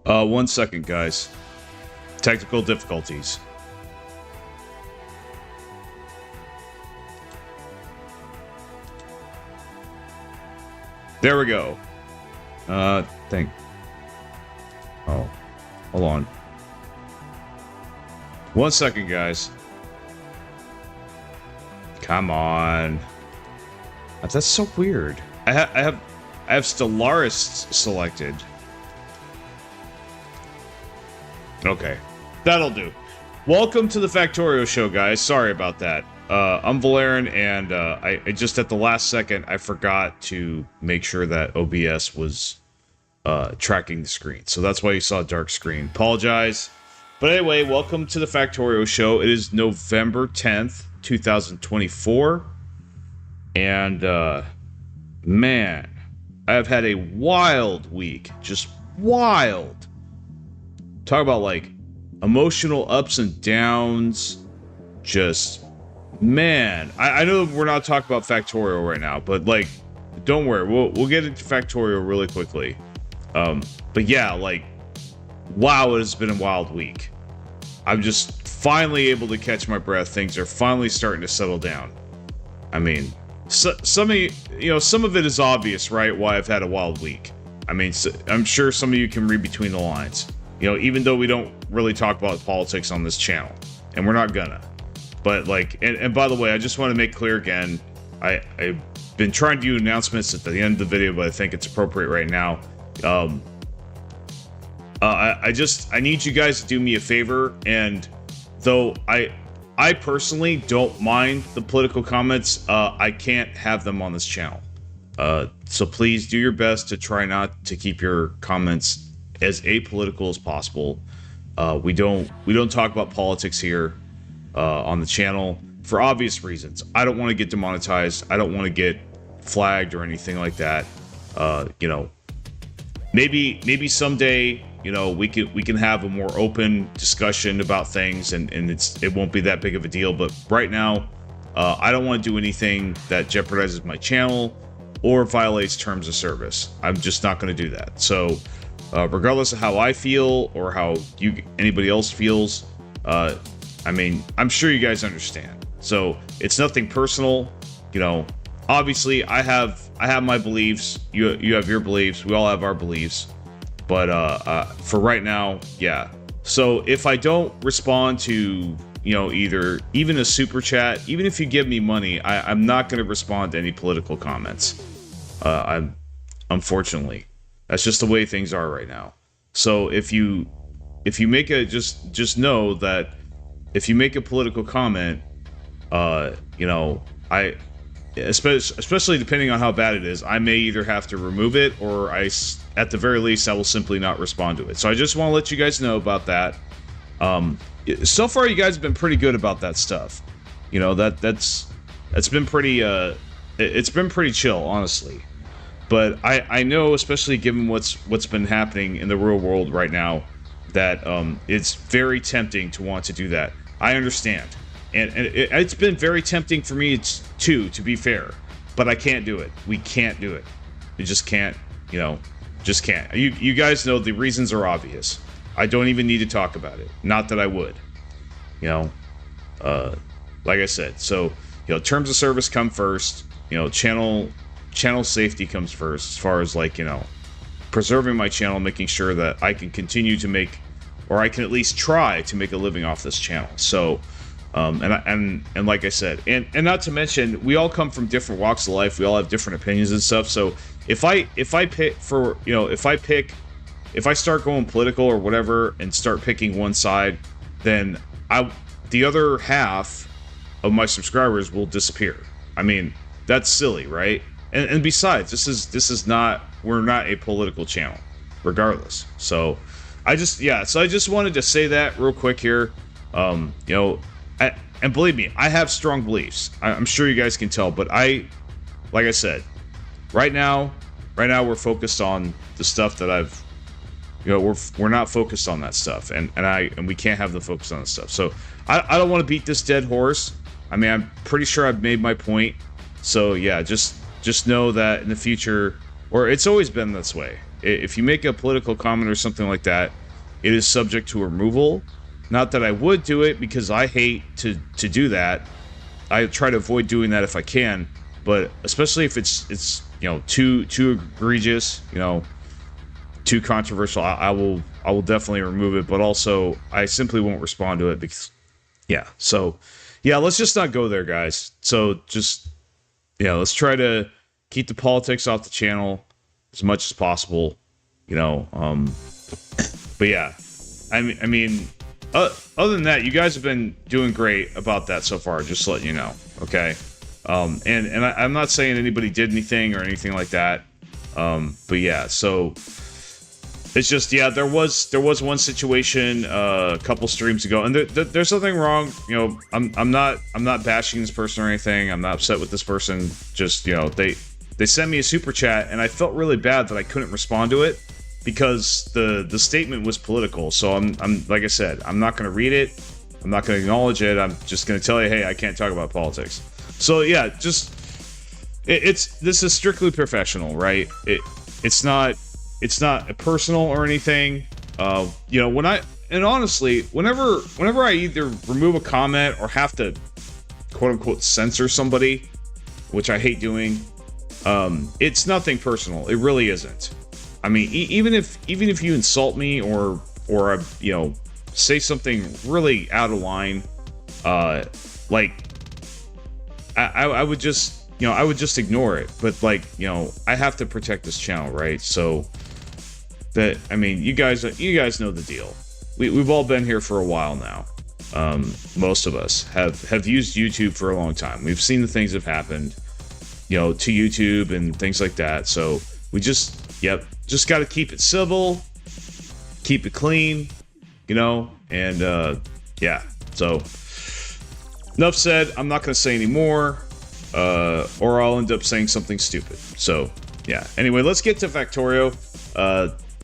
1 second, guys. Technical difficulties. There we go. Think. Oh, hold on. 1 second, guys. Come on. That's so weird. I have Stellaris selected. Okay, that'll do. Welcome to the Factorio Show, guys. Sorry about that. I'm Volairen, and I just at the last second I forgot to make sure that OBS was tracking the screen, so that's why you saw a dark screen. Apologize. But anyway, welcome to the Factorio Show. It is November 10th, 2024, and man, I have had a wild week. Just wild. Talk about like emotional ups and downs. Just, man, I know we're not talking about Factorio right now, but like, don't worry, we'll get into Factorio really quickly. But yeah, like, wow, it has been a wild week. I'm just finally able to catch my breath. Things are finally starting to settle down. I mean, some of you, some of it is obvious, right? Why I've had a wild week. I mean, I'm sure some of you can read between the lines. Even though we don't really talk about politics on this channel, and we're not gonna. But like, and by the way, I just want to make clear again, I've been trying to do announcements at the end of the video, but I think it's appropriate right now. I need you guys to do me a favor, and though I personally don't mind the political comments, I can't have them on this channel. So please do your best to try not to keep your comments as apolitical as possible. We don't talk about politics here on the channel for obvious reasons. I don't want to get demonetized. I don't want to get flagged or anything like that. Maybe someday, we can have a more open discussion about things, and it won't be that big of a deal. But right now, I don't want to do anything that jeopardizes my channel or violates terms of service. I'm just not going to do that. So regardless of how I feel or how anybody else feels, I mean, I'm sure you guys understand. So it's nothing personal. Obviously I have my beliefs. You have your beliefs. We all have our beliefs. But for right now, yeah. So if I don't respond to even a super chat, even if you give me money, I'm not going to respond to any political comments. Unfortunately, that's just the way things are right now. So if you make just know that if you make a political comment, especially depending on how bad it is, I may either have to remove it, or at the very least, I will simply not respond to it. So I just want to let you guys know about that. So far, you guys have been pretty good about that stuff. That's been pretty. It's been pretty chill, honestly. But I know, especially given what's been happening in the real world right now, that it's very tempting to want to do that. I understand. And it's been very tempting for me too, to be fair. But I can't do it. We can't do it. We just can't, just can't. You guys know the reasons are obvious. I don't even need to talk about it. Not that I would. Like I said, so, terms of service come first. Channel safety comes first, as far as like, preserving my channel, making sure that I can continue to make, or I can at least try to make a living off this channel. So, and like I said, and not to mention, we all come from different walks of life. We all have different opinions and stuff. So if I start going political or whatever and start picking one side, then the other half of my subscribers will disappear. I mean, that's silly, right? And besides, we're not a political channel, regardless. So I just wanted to say that real quick here. And believe me, I have strong beliefs. I'm sure you guys can tell, but like I said, right now we're focused on the stuff that we're not focused on that stuff, and we can't have the focus on that stuff. So I don't want to beat this dead horse. I mean, I'm pretty sure I've made my point. So yeah, just know that in the future, or it's always been this way. if you make a political comment or something like that, it is subject to removal. Not that I would do it, because I hate to do that. I try to avoid doing that if I can, but especially if it's you know, too egregious, you know, too controversial, I will definitely remove it. But also, I simply won't respond to it because, yeah. So, yeah, let's just not go there, guys. So just, yeah, let's try to keep the politics off the channel as much as possible, you know. But yeah, I mean, other than that, you guys have been doing great about that so far. Just to let you know, okay. And I'm not saying anybody did anything or anything like that. But yeah, so it's just, yeah, there was one situation a couple streams ago, and there's nothing wrong. You know, I'm not bashing this person or anything. I'm not upset with this person. Just, you know, they sent me a super chat, and I felt really bad that I couldn't respond to it because the statement was political. So I'm like I said, I'm not going to read it. I'm not going to acknowledge it. I'm just going to tell you, hey, I can't talk about politics. So yeah, just this is strictly professional, right? It's not personal or anything. You know, honestly, whenever I either remove a comment or have to quote unquote censor somebody, which I hate doing, it's nothing personal. It really isn't. I mean, even if you insult me or you know, say something really out of line, like I would just, you know, I would just ignore it. But like, you know, I have to protect this channel, right? So that, I mean, you guys know the deal. We've all been here for a while now. Most of us have used YouTube for a long time. We've seen the things that have happened, you know, to YouTube and things like that. So we just got to keep it civil, keep it clean, you know, and yeah. So enough said. I'm not going to say any more, or I'll end up saying something stupid. So yeah. Anyway, let's get to Factorio.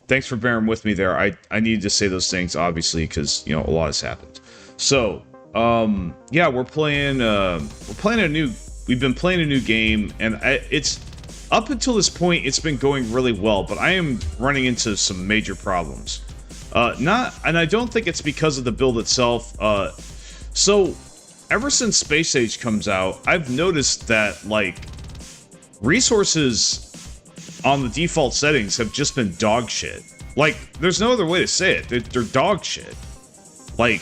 Thanks for bearing with me there. I needed to say those things, obviously, because, you know, a lot has happened. So, yeah, we've been playing a new game, and it's, up until this point, it's been going really well, but I am running into some major problems. And I don't think it's because of the build itself. So, ever since Space Age comes out, I've noticed that, like, resources on the default settings have just been dog shit. Like, there's no other way to say it. They're dog shit. Like,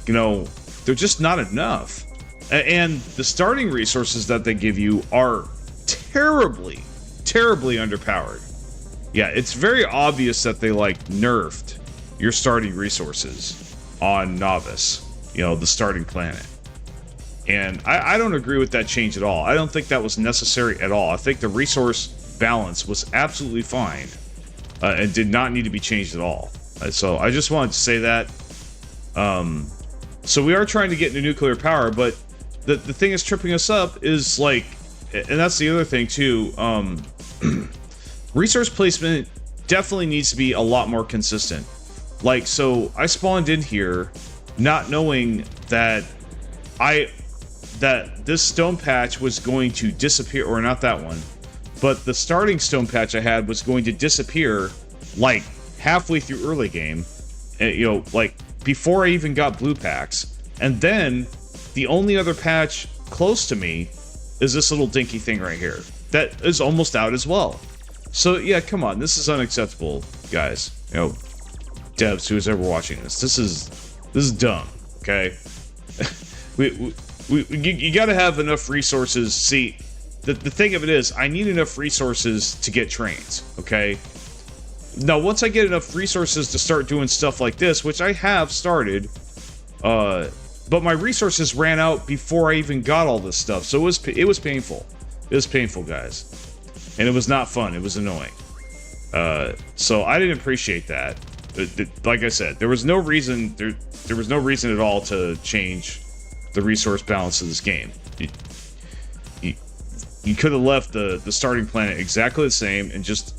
you know, they're just not enough. And the starting resources that they give you are terribly, terribly underpowered. Yeah, it's very obvious that they, like, nerfed your starting resources on Novice. You know, the starting planet. And I don't agree with that change at all. I don't think that was necessary at all. I think the resource balance was absolutely fine and did not need to be changed at all. So I just wanted to say that. So we are trying to get into nuclear power, but the thing that's tripping us up is, like, and that's the other thing too, resource placement definitely needs to be a lot more consistent. Like, so I spawned in here not knowing that this stone patch was going to disappear, or not that one, but the starting stone patch I had was going to disappear, like, halfway through early game, you know, like, before I even got blue packs. And then, the only other patch close to me is this little dinky thing right here. That is almost out as well. So, yeah, come on, this is unacceptable, guys. You know, devs, who's ever watching this. This is dumb, okay? You gotta have enough resources. See, the thing of it is, I need enough resources to get trains, okay? Now, once I get enough resources to start doing stuff like this, which I have started, but my resources ran out before I even got all this stuff, so it was painful. It was painful, guys. And it was not fun, it was annoying. So I didn't appreciate that. Like I said, there was no reason, there was no reason at all to change the resource balance of this game. You could have left the starting planet exactly the same and just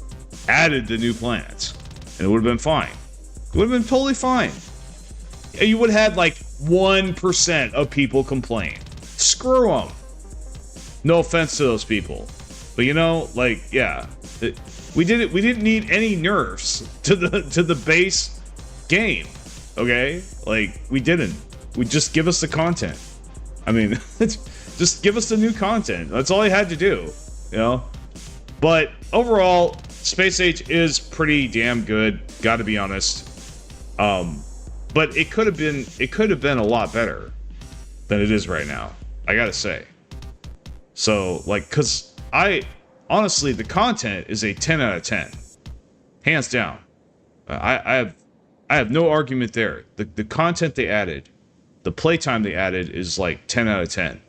added the new planets, and it would have been fine. It would have been totally fine. You would have had like 1% of people complain. Screw them. No offense to those people, but you know, like, yeah, We didn't need any nerfs to the base game. Okay, like we didn't. We just give us the content. I mean, just give us the new content. That's all I had to do, you know. But overall, Space Age is pretty damn good. Got to be honest. But it could have been a lot better than it is right now. I gotta say. So like, cause honestly, the content is a 10 out of 10, hands down. I have no argument there. The content they added, the playtime they added is like 10 out of 10.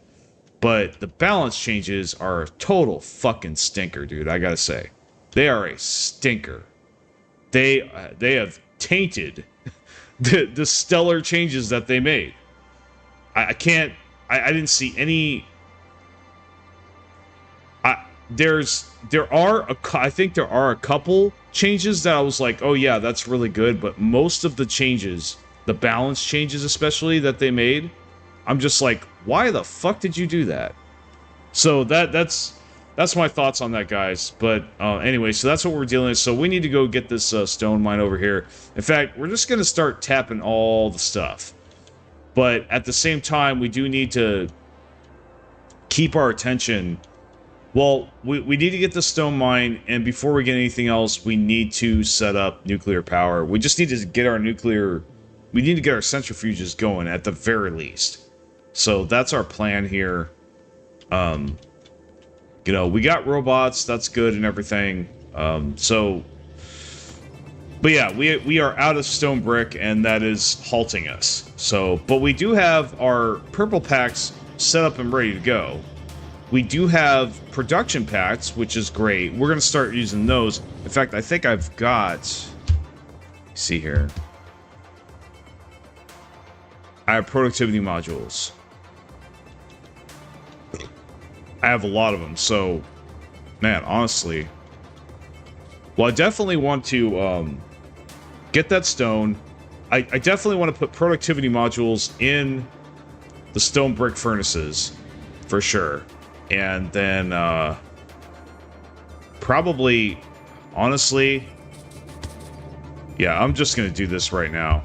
But the balance changes are a total fucking stinker, dude. I gotta say, they are a stinker. They have tainted the stellar changes that they made. I didn't see any. I think there are a couple changes that I was like, oh yeah, that's really good. But most of the changes, the balance changes especially that they made, I'm just like, why the fuck did you do that? So that's my thoughts on that, guys. But anyway, so that's what we're dealing with. So we need to go get this stone mine over here. In fact, we're just going to start tapping all the stuff. But at the same time, we do need to keep our attention. Well, we need to get the stone mine, and before we get anything else, we need to set up nuclear power. We just need to get our we need to get our centrifuges going at the very least. So that's our plan here. You know, we got robots, that's good and everything. But yeah, we are out of stone brick, and that is halting us. So, but we do have our purple packs set up and ready to go. We do have production packs, which is great. We're going to start using those. In fact, I think I've got... Let's see here. I have productivity modules. I have a lot of them, so... Man, honestly... Well, I definitely want to get that stone. I definitely want to put productivity modules in the stone brick furnaces, for sure. And then, probably, honestly, yeah, I'm just going to do this right now.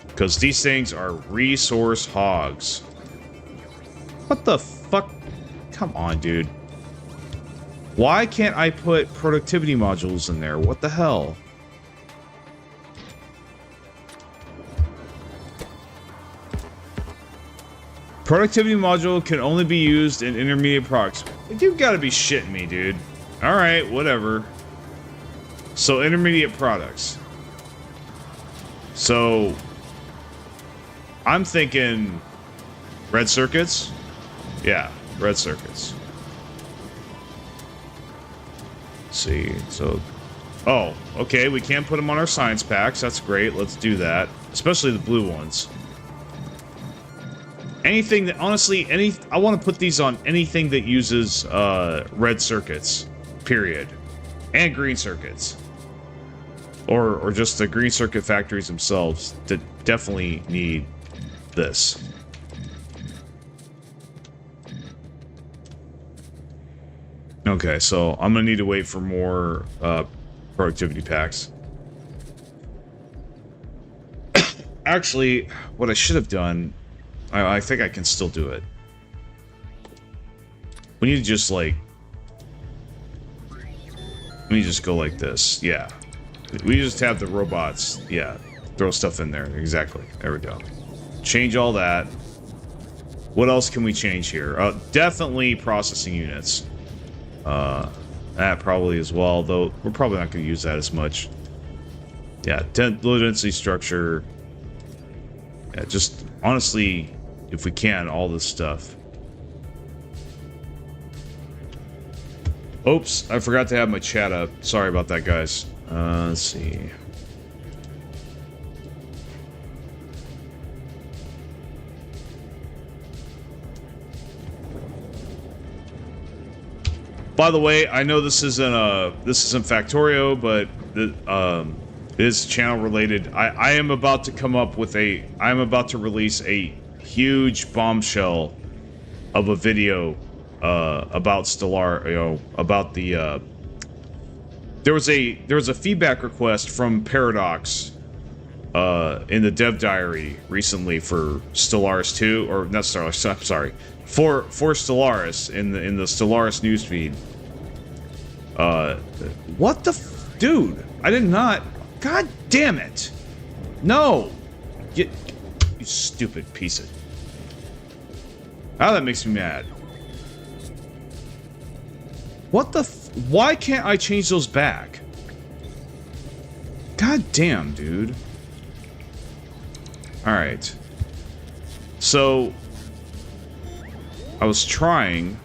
Because these things are resource hogs. What the fuck? Come on, dude. Why can't I put productivity modules in there? What the hell? Productivity module can only be used in intermediate products. You've got to be shitting me, dude. Alright, whatever. So, intermediate products. So, I'm thinking red circuits? Yeah, red circuits. Let's see, so... Oh, okay, we can put them on our science packs. That's great, let's do that. Especially the blue ones. Anything that, honestly, I want to put these on anything that uses red circuits, period. And green circuits. Or just the green circuit factories themselves that definitely need this. Okay, so I'm gonna need to wait for more productivity packs. Actually, what I should have done, I think I can still do it. We need to just like, let me just go like this. Yeah, we just have the robots. Yeah, throw stuff in there. Exactly. There we go. Change all that. What else can we change here? Definitely processing units. That probably as well, though we're probably not going to use that as much. Yeah, low density structure. Yeah, just honestly, if we can, all this stuff. Oops, I forgot to have my chat up. Sorry about that, guys. Let's see. By the way, I know this isn't Factorio, but it is channel related. I am about to come up with I'm about to release a huge bombshell of a video about Stellar, about the there was a feedback request from Paradox in the dev diary recently for Stellaris 2, or not Stellaris, I'm sorry, for Stellaris in the Stellaris newsfeed. What the dude? I did not. God damn it! No, you stupid piece of. Oh, that makes me mad. What the? Why can't I change those back? God damn, dude. Alright. So, I was trying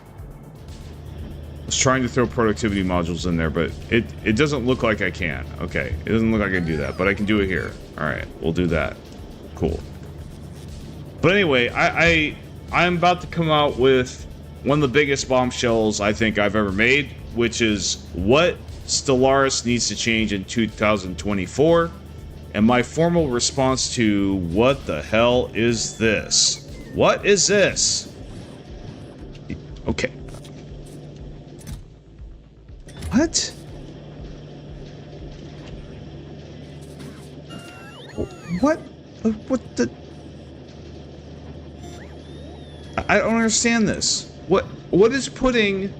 to throw productivity modules in there, but it doesn't look like I can. Okay, it doesn't look like I can do that, but I can do it here. Alright, we'll do that. Cool. But anyway, I'm about to come out with one of the biggest bombshells I think I've ever made, which is what Stellaris needs to change in 2024, and my formal response to what the hell is this? What is this? Okay. What? What? What the? I don't understand this. What is putting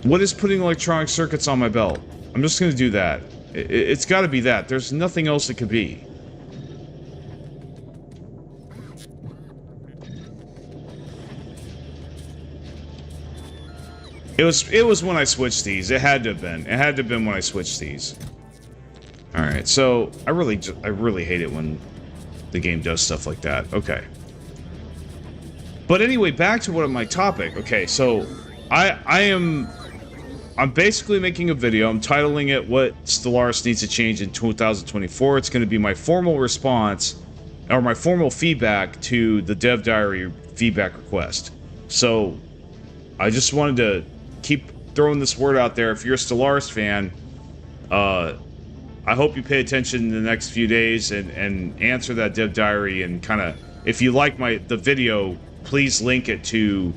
electronic circuits on my belt? I'm just gonna do that. It's got to be that. There's nothing else it could be. It was when I switched these. It had to have been. It had to have been when I switched these. All right. So I really hate it when the game does stuff like that. Okay. But anyway, back to my topic. Okay, so I'm basically making a video. I'm titling it "What Stellaris Needs to Change in 2024." It's going to be my formal response, or my formal feedback to the Dev Diary feedback request. So, I just wanted to keep throwing this word out there. If you're a Stellaris fan, I hope you pay attention in the next few days and answer that Dev Diary, and kind of, if you like the video, please link it to.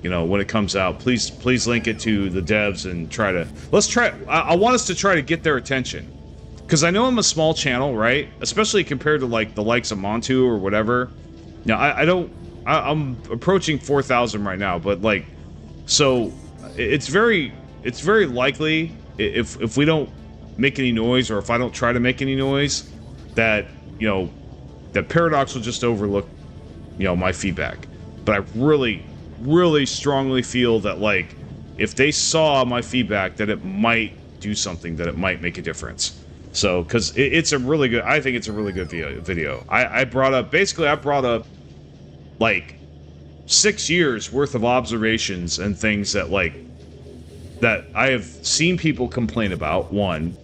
You know, when it comes out, please link it to the devs and let's try. I want us to try to get their attention, because I know I'm a small channel, right? Especially compared to like the likes of Montu or whatever. Now I'm approaching 4,000 right now, but like, so it's very likely if we don't make any noise, or if I don't try to make any noise, that that Paradox will just overlook my feedback. But I really strongly feel that, like, if they saw my feedback, that it might do something, that it might make a difference. So, because it's a really good, I think it's a really good video. I brought up like 6 years worth of observations and things that that I have seen people complain about. One,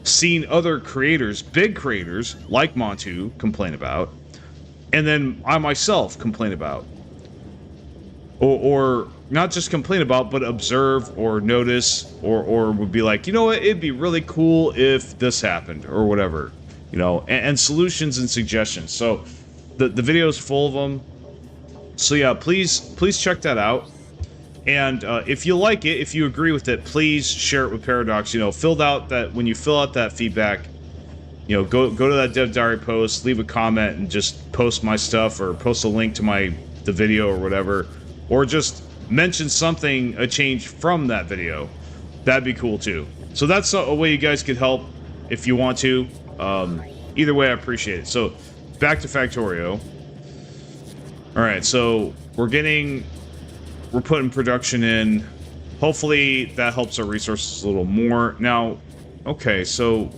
seen other creators, big creators like Montu, complain about, and then I myself complain about. Or not just complain about, but observe or notice, or would be like, you know what, it'd be really cool if this happened, or whatever, and solutions and suggestions. So the video is full of them. So yeah, please check that out. And if you like it, if you agree with it, please share it with Paradox. When you fill out that feedback, go to that Dev Diary post, leave a comment, and just post my stuff, or post a link to the video or whatever. Or just mention a change from that video. That'd be cool too. So that's a way you guys could help if you want to. Either way, I appreciate it. So back to Factorio. Alright, so we're putting production in. Hopefully that helps our resources a little more. Now, okay, so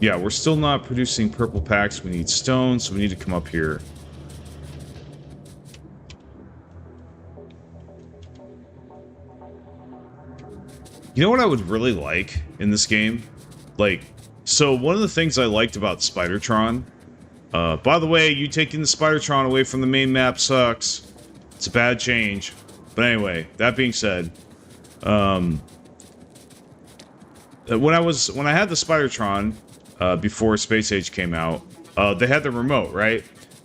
yeah, we're still not producing purple packs. We need stone, so we need to come up here. You know what I would really like in this game? So one of the things I liked about Spidertron, by the way, you taking the Spidertron away from the main map sucks. It's a bad change. But anyway, that being said, when I had the Spidertron, before Space Age came out, they had the remote, right?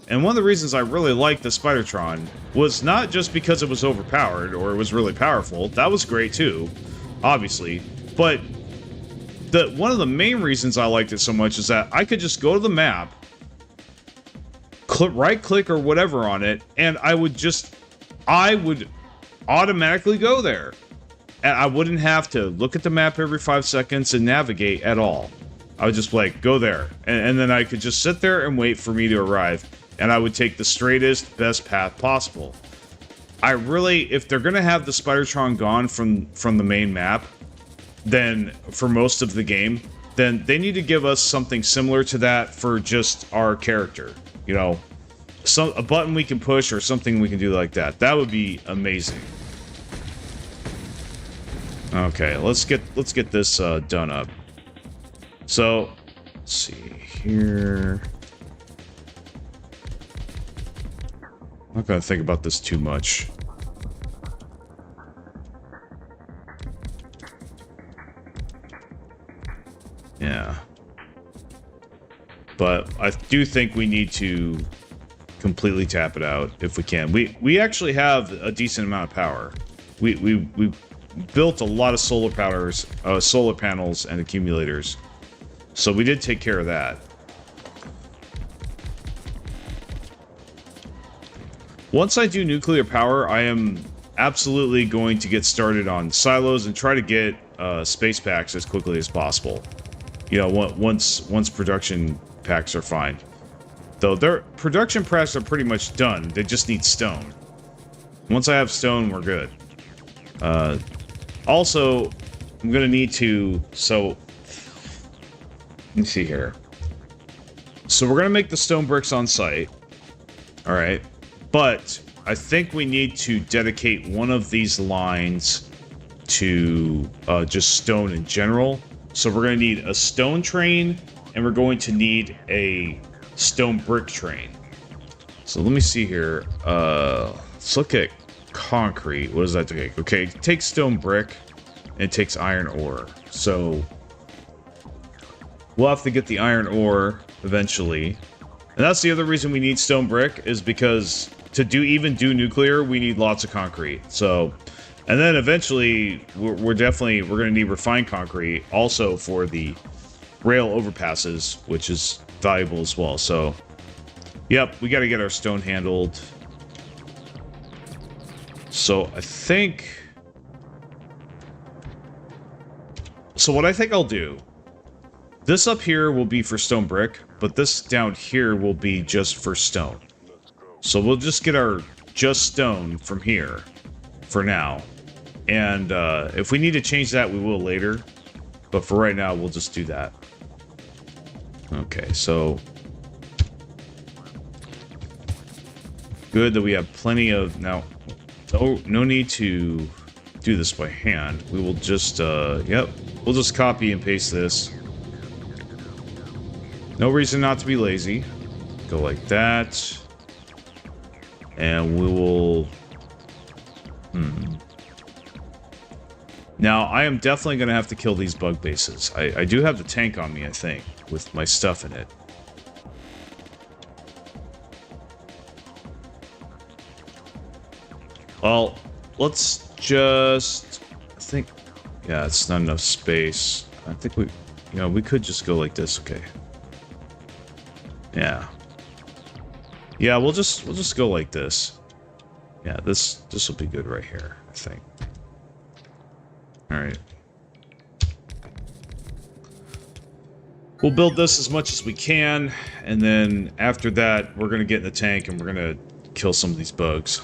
And one of the reasons I really liked the Spidertron was not just because it was overpowered, or it was really powerful. That was great too. obviously. But one of the main reasons I liked it so much is that I could just go to the map, right click or whatever on it, and I would automatically go there. And I wouldn't have to look at the map every 5 seconds and navigate at all. I would just like go there, and then I could just sit there and wait for me to arrive, and I would take the straightest, best path possible. I really, if they're gonna have the Spidertron gone from the main map, then for most of the game, then they need to give us something similar to that for just our character. You know, a button we can push or something we can do like that. That would be amazing. Okay, let's get this done up. So, let's see here. I'm not gonna think about this too much. Yeah. But I do think we need to completely tap it out if we can. We actually have a decent amount of power. We built a lot of solar panels and accumulators. So we did take care of that. Once I do nuclear power, I am absolutely going to get started on silos and try to get space packs as quickly as possible. You know, once production packs are fine. Though their production packs are pretty much done. They just need stone. Once I have stone, we're good. Also, I'm gonna need to... So, let me see here. So we're gonna make the stone bricks on site. Alright. But I think we need to dedicate one of these lines to just stone in general. So we're going to need a stone train, and we're going to need a stone brick train. So let me see here. Let's look at concrete. What does that take? Okay, it takes stone brick, and it takes iron ore. So we'll have to get the iron ore eventually. And that's the other reason we need stone brick, is because to even do nuclear, we need lots of concrete. So, and then eventually, we're going to need refined concrete also for the rail overpasses, which is valuable as well. So, yep, we got to get our stone handled. So, I think... So what I think I'll do... This up here will be for stone brick, but this down here will be just for stone. So we'll just get our just stone from here for now. And if we need to change that, we will later. But for right now, we'll just do that. Okay, so... Good that we have plenty of... Now, no need to do this by hand. We will just, yep. We'll just copy and paste this. No reason not to be lazy. Go like that. And we will... Now, I am definitely going to have to kill these bug bases. I do have the tank on me, I think, with my stuff in it. Well, let's just... I think... Yeah, it's not enough space. I think we... You know, we could just go like this, okay. Yeah. Yeah, we'll just go like this. Yeah, this will be good right here, I think. Alright. We'll build this as much as we can, and then after that, we're gonna get in the tank and we're gonna kill some of these bugs.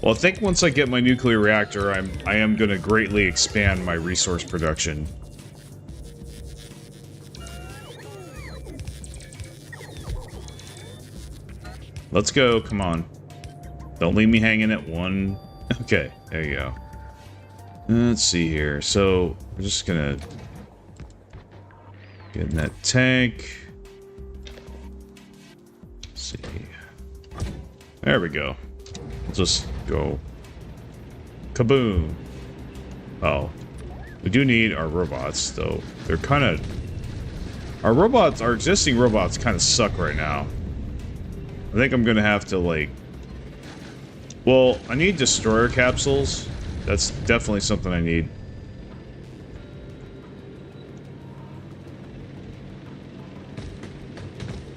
Well, I think once I get my nuclear reactor, I am going to greatly expand my resource production. Let's go, come on. Don't leave me hanging at one. Okay, there you go. Let's see here. So, we're just gonna get in that tank. Let's see. There we go. We'll just go. Kaboom. Oh. We do need our robots, though. They're kind of... Our existing robots kind of suck right now. I think I'm gonna have to, like... Well, I need destroyer capsules. That's definitely something I need.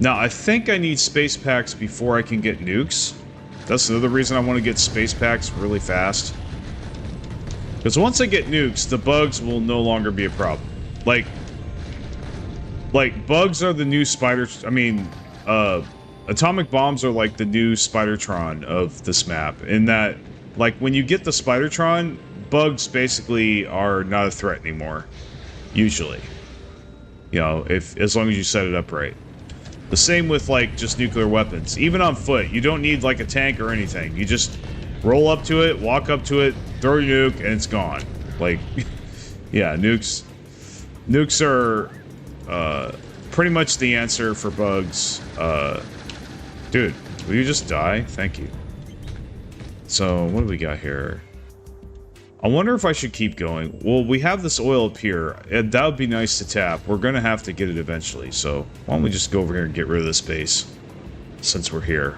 Now, I think I need space packs before I can get nukes. That's another reason I want to get space packs really fast. Because once I get nukes, the bugs will no longer be a problem. Like bugs are the new spiders. I mean, atomic bombs are like the new Spidertron of this map. In that, like, when you get the Spidertron, bugs basically are not a threat anymore. Usually. You know, as long as you set it up right. The same with, like, just nuclear weapons. Even on foot, you don't need, like, a tank or anything. You just roll up to it, walk up to it, throw your nuke, and it's gone. Like, yeah, nukes are, pretty much the answer for bugs. Dude, will you just die? Thank you. So, what do we got here? I wonder if I should keep going. Well, we have this oil up here, and that would be nice to tap. We're gonna have to get it eventually, so why don't we just go over here and get rid of this base, since we're here.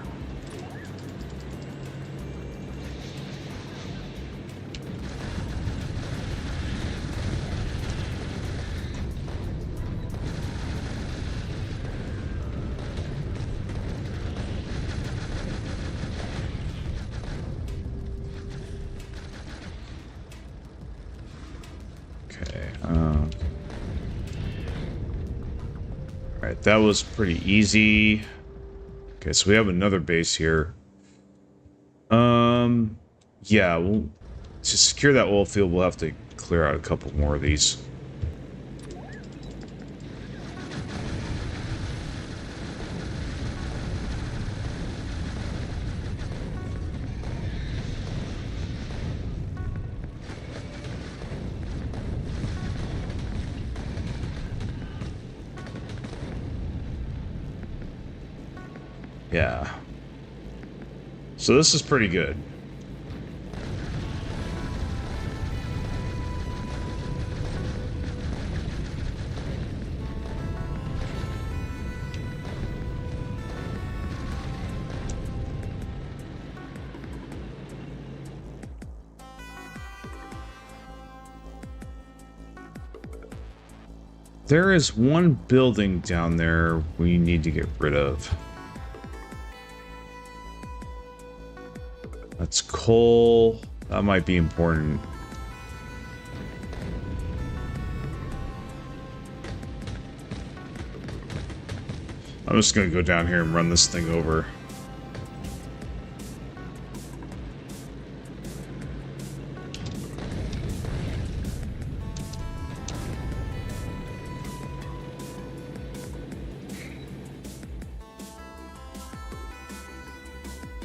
Alright, that was pretty easy. Okay, so we have another base here. Yeah, we'll... To secure that oil field, we'll have to clear out a couple more of these. Yeah. So this is pretty good. There is one building down there we need to get rid of. That's coal. That might be important. I'm just gonna go down here and run this thing over.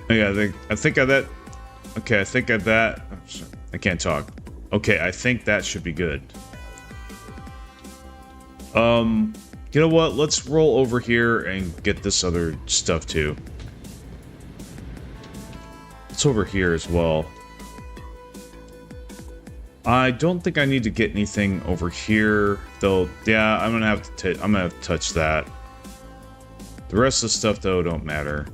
Oh yeah, I think of that. Okay, I think of that. I can't talk. Okay, I think that should be good. You know what? Let's roll over here and get this other stuff too. It's over here as well. I don't think I need to get anything over here, though. Yeah, I'm gonna have to touch that. The rest of the stuff, though, don't matter.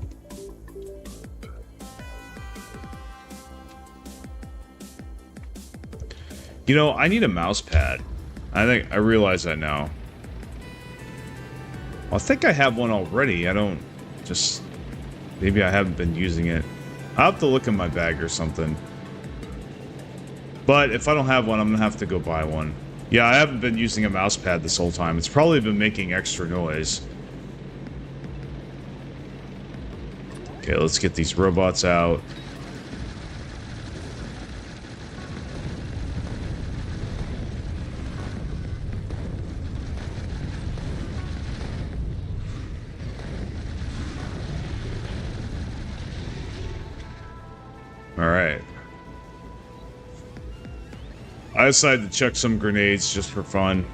You know, I need a mouse pad. I realize that now. Well, I think I have one already. I don't just... Maybe I haven't been using it. I'll have to look in my bag or something. But if I don't have one, I'm gonna have to go buy one. Yeah, I haven't been using a mouse pad this whole time. It's probably been making extra noise. Okay, let's get these robots out. Alright. I decided to chuck some grenades just for fun.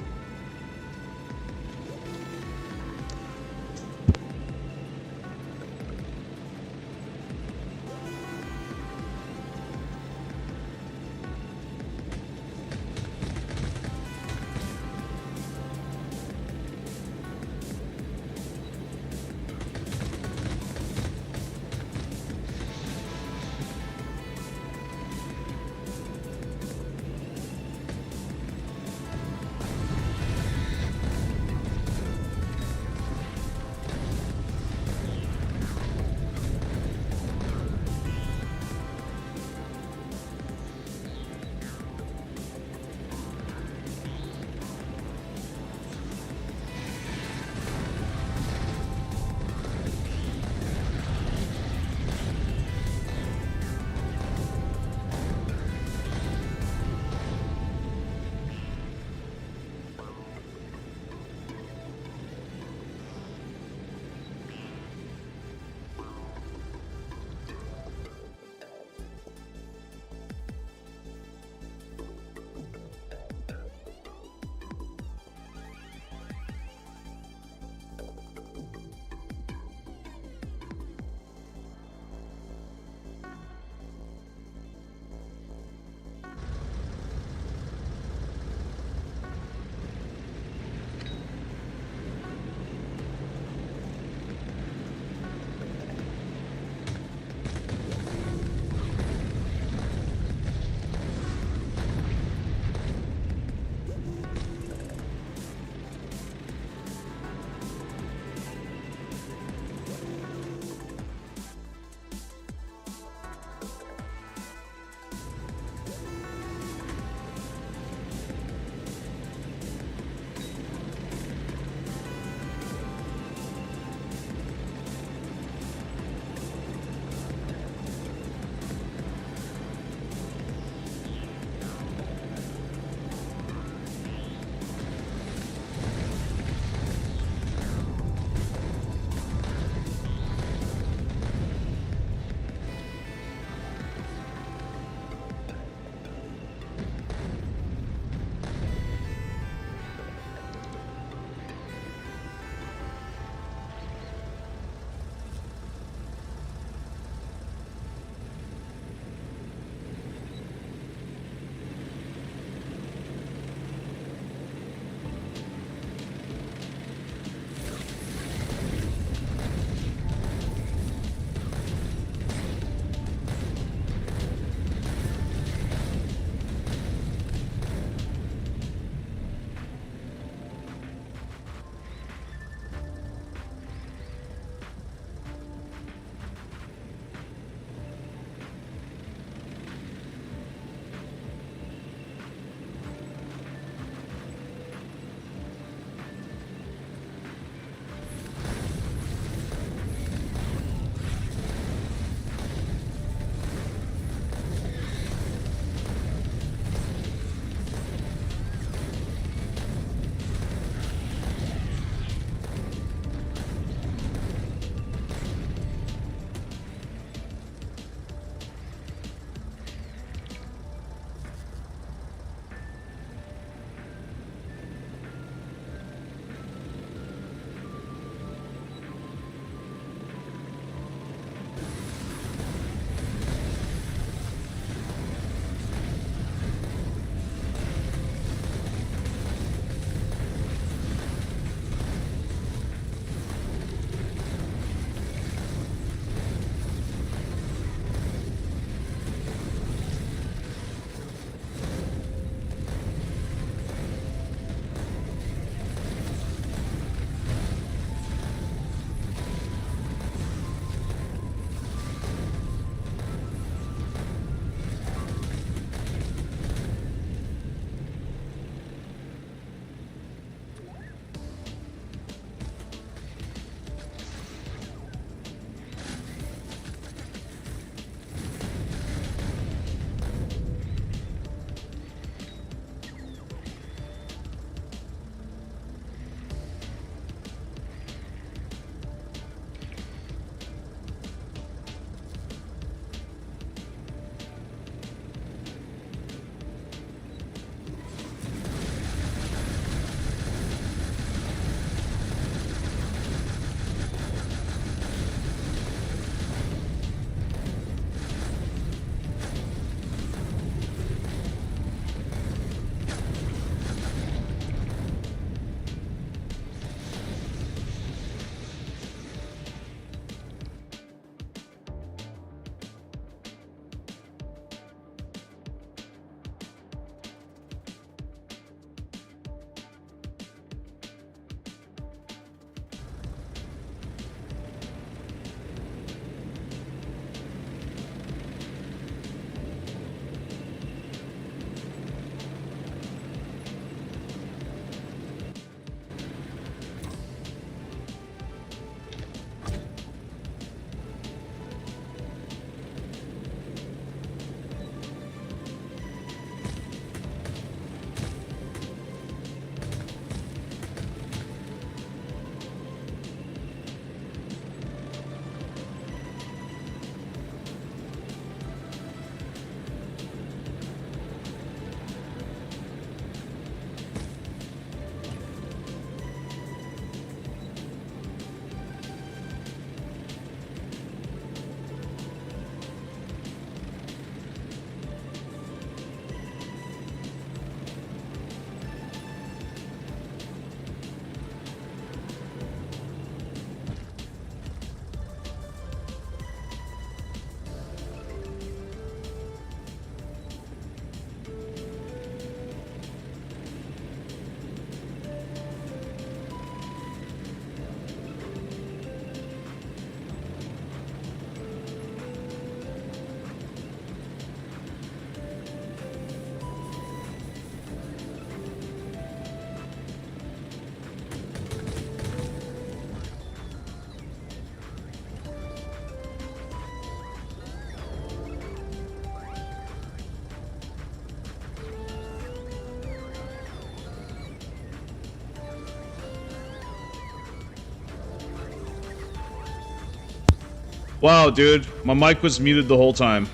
Wow, dude. My mic was muted the whole time.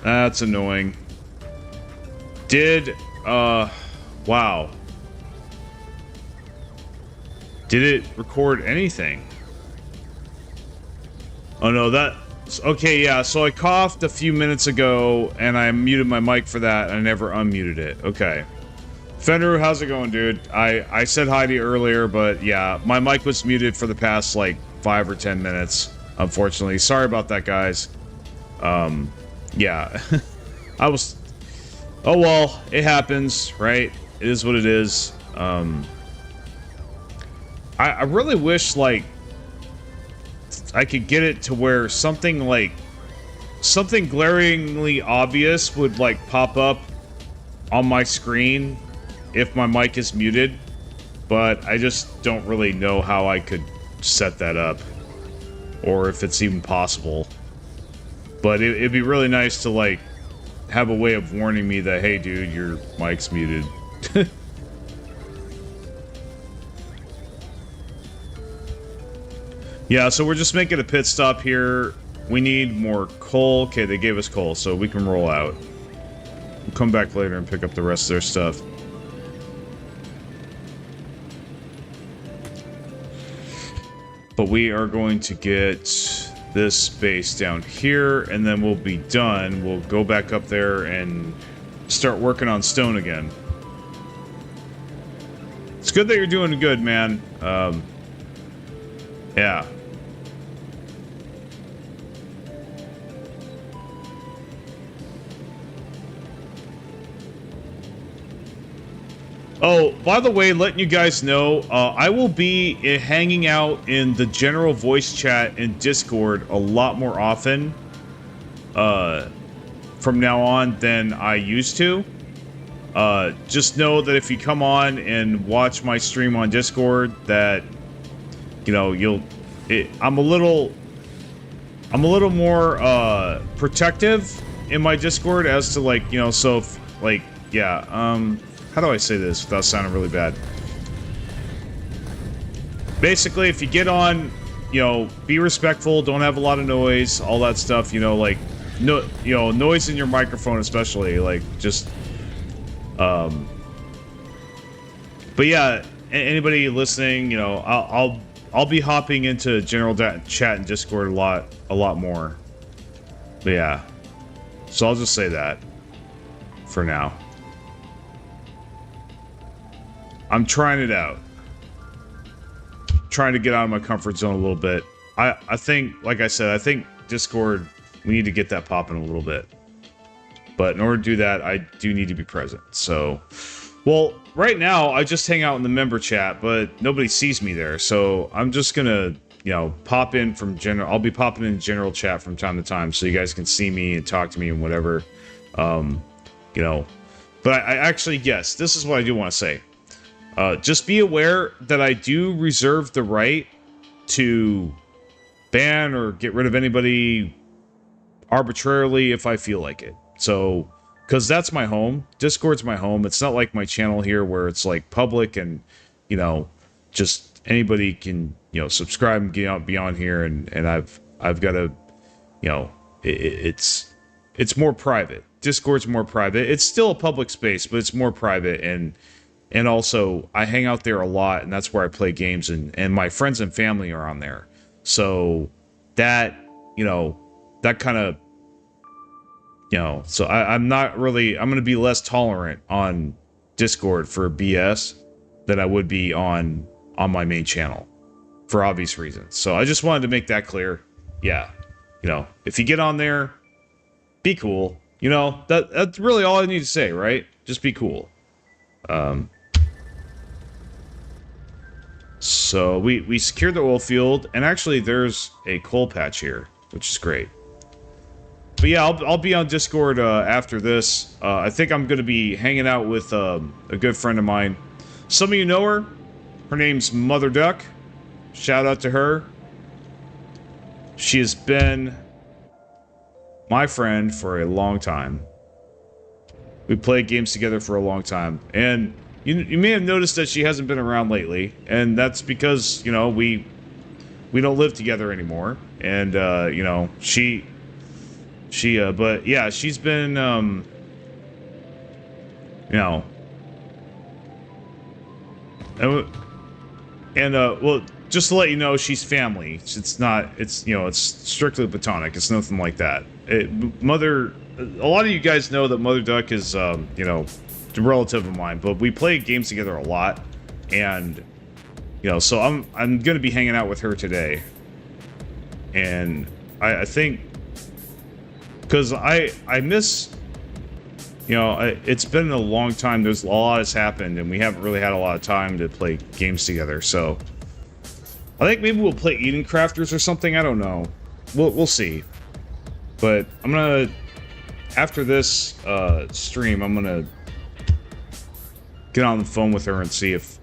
That's annoying. Wow. Did it record anything? Oh no, okay, yeah, so I coughed a few minutes ago, and I muted my mic for that, and I never unmuted it. Okay. Fenru, how's it going, dude? I said hi to you earlier, but yeah, my mic was muted for the past, like, 5 or 10 minutes, unfortunately. Sorry about that, guys. Yeah. Oh well, it happens, right? It is what it is. I really wish, like, I could get it to where something glaringly obvious would, like, pop up on my screen if my mic is muted, but I just don't really know how I could set that up, or if it's even possible. But it'd be really nice to, like, have a way of warning me that, hey dude, your mic's muted. Yeah, so we're just making a pit stop here. We need more coal. Okay, they gave us coal, so we can roll out. We'll come back later and pick up the rest of their stuff. But we are going to get this base down here, and then we'll be done. We'll go back up there and start working on stone again. It's good that you're doing good, man. Yeah. Oh, by the way, letting you guys know, I will be hanging out in the general voice chat in Discord a lot more often from now on than I used to. Just know that if you come on and watch my stream on Discord, that, you know, I'm a little more protective in my Discord as to, like, you know, so if, like, yeah, how do I say this without sounding really bad? Basically, if you get on, you know, be respectful, don't have a lot of noise, all that stuff, you know, like, no, you know, noise in your microphone especially, like, just, but yeah, anybody listening, you know, I'll be hopping into general chat and Discord a lot more. But yeah, so I'll just say that for now. I'm trying it out. Trying to get out of my comfort zone a little bit. I think, like I said, I think Discord, we need to get that popping a little bit. But in order to do that, I do need to be present. So, well, right now, I just hang out in the member chat, but nobody sees me there. So I'm just gonna, you know, pop in from general. I'll be popping in general chat from time to time so you guys can see me and talk to me and whatever. You know, but I actually, yes, this is what I do want to say. Just be aware that I do reserve the right to ban or get rid of anybody arbitrarily if I feel like it. So, because that's my home. Discord's my home. It's not like my channel here where it's like public and, you know, just anybody can, you know, subscribe and get out beyond here. And I've got to, you know, it's more private. Discord's more private. It's still a public space, but it's more private. And also, I hang out there a lot, and that's where I play games, and my friends and family are on there. So that, you know, that kind of, you know, so I'm not really, I'm going to be less tolerant on Discord for BS than I would be on my main channel for obvious reasons. So I just wanted to make that clear. Yeah, you know, if you get on there, be cool. You know, that's really all I need to say, right? Just be cool. So we secured the oil field, and actually there's a coal patch here, which is great. But yeah, I'll be on Discord after this. I think I'm going to be hanging out with a good friend of mine. Some of you know her. Her name's Mother Duck. Shout out to her. She has been my friend for a long time. We played games together for a long time, and you may have noticed that she hasn't been around lately, and that's because, you know, we we don't live together anymore, and you know, but yeah, she's been you know, and well, just to let you know, she's family. It's not, it's, you know, it's strictly platonic. It's nothing like that. Mother, a lot of you guys know that Mother Duck is you know, a relative of mine, but we play games together a lot, and you know, so I'm gonna be hanging out with her today, and I think, because I miss, you know, it's been a long time. There's a lot has happened, and we haven't really had a lot of time to play games together. So I think maybe we'll play Eden Crafters or something. I don't know. We'll see. But I'm gonna, after this stream, I'm gonna get on the phone with her and see if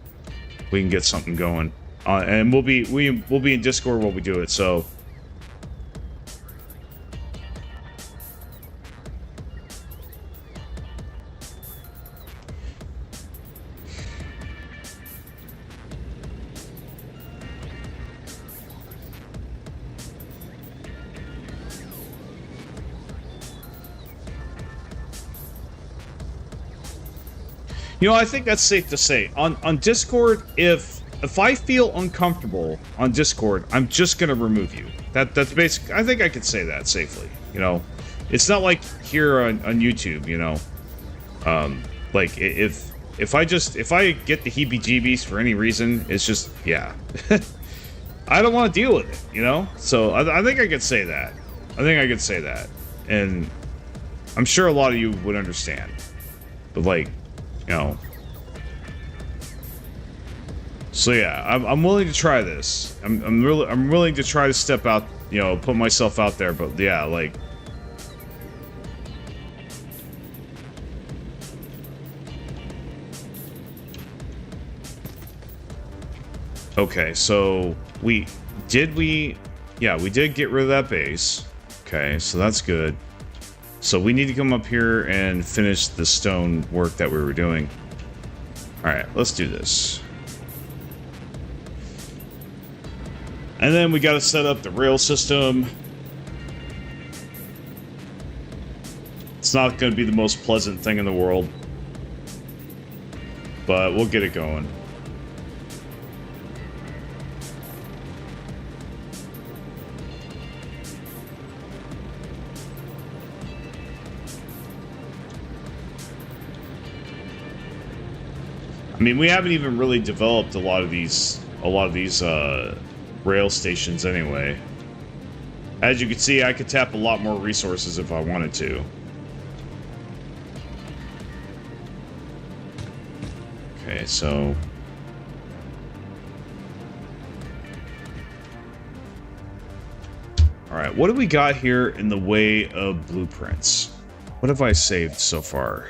we can get something going. And we'll be in Discord while we do it. So. You know, I think that's safe to say. On Discord, if I feel uncomfortable on Discord, I'm just gonna remove you. That's basic. I think I could say that safely. You know, it's not like here on YouTube. You know, like if I get the heebie-jeebies for any reason, it's just, yeah. I don't want to deal with it. You know, so I think I could say that. I think I could say that, and I'm sure a lot of you would understand. But like, you know, so yeah, I'm willing to try this. I'm willing to try to step out, you know, put myself out there. But yeah, like, okay, so we did get rid of that base. Okay, so that's good. So we need to come up here and finish the stone work that we were doing. Alright, let's do this. And then we gotta set up the rail system. It's not gonna be the most pleasant thing in the world, but we'll get it going. I mean, we haven't even really developed a lot of these rail stations anyway. As you can see, I could tap a lot more resources if I wanted to. Okay, so all right, what do we got here in the way of blueprints? What have I saved so far?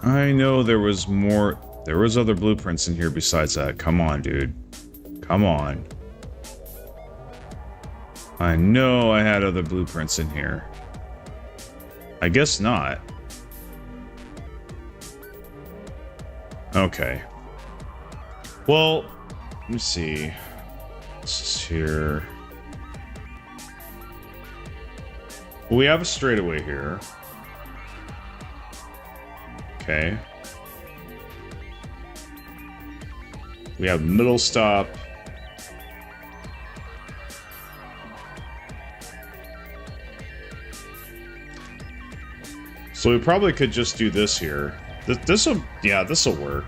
I know there was more. There was other blueprints in here besides that. Come on, dude. Come on. I know I had other blueprints in here. I guess not. Okay. Well, let me see. This is here. We have a straightaway here. Okay. We have middle stop. So we probably could just do this here. This'll, yeah, this'll work.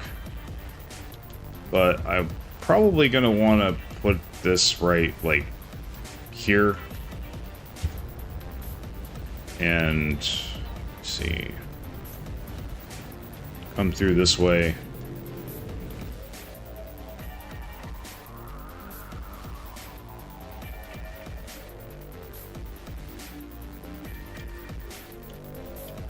But I'm probably gonna want to put this right, like, here. And, let's see. Come through this way.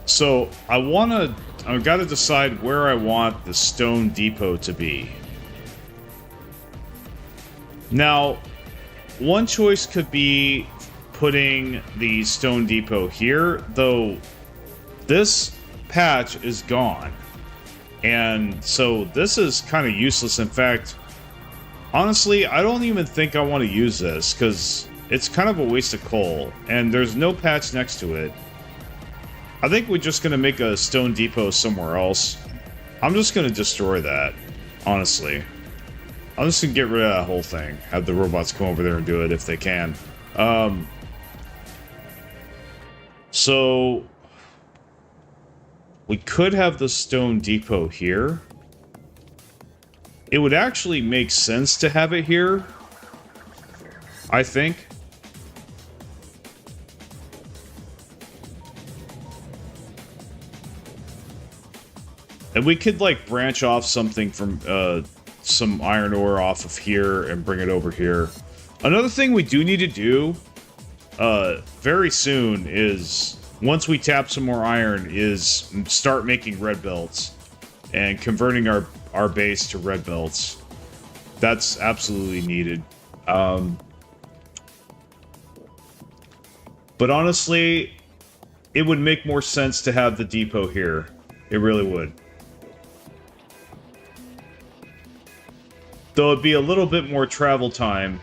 So I've got to decide where I want the stone depot to be. Now, one choice could be putting the stone depot here, though this patch is gone. And so this is kind of useless. In fact, honestly, I don't even think I want to use this because it's kind of a waste of coal. And there's no patch next to it. I think we're just going to make a stone depot somewhere else. I'm just going to destroy that, honestly. I'm just going to get rid of that whole thing. Have the robots come over there and do it if they can. So we could have the stone depot here. It would actually make sense to have it here, I think. And we could, like, branch off something from, some iron ore off of here and bring it over here. Another thing we do need to do, very soon is, once we tap some more iron, is start making red belts and converting our base to red belts. That's absolutely needed. But honestly, it would make more sense to have the depot here. It really would. Though it'd be a little bit more travel time.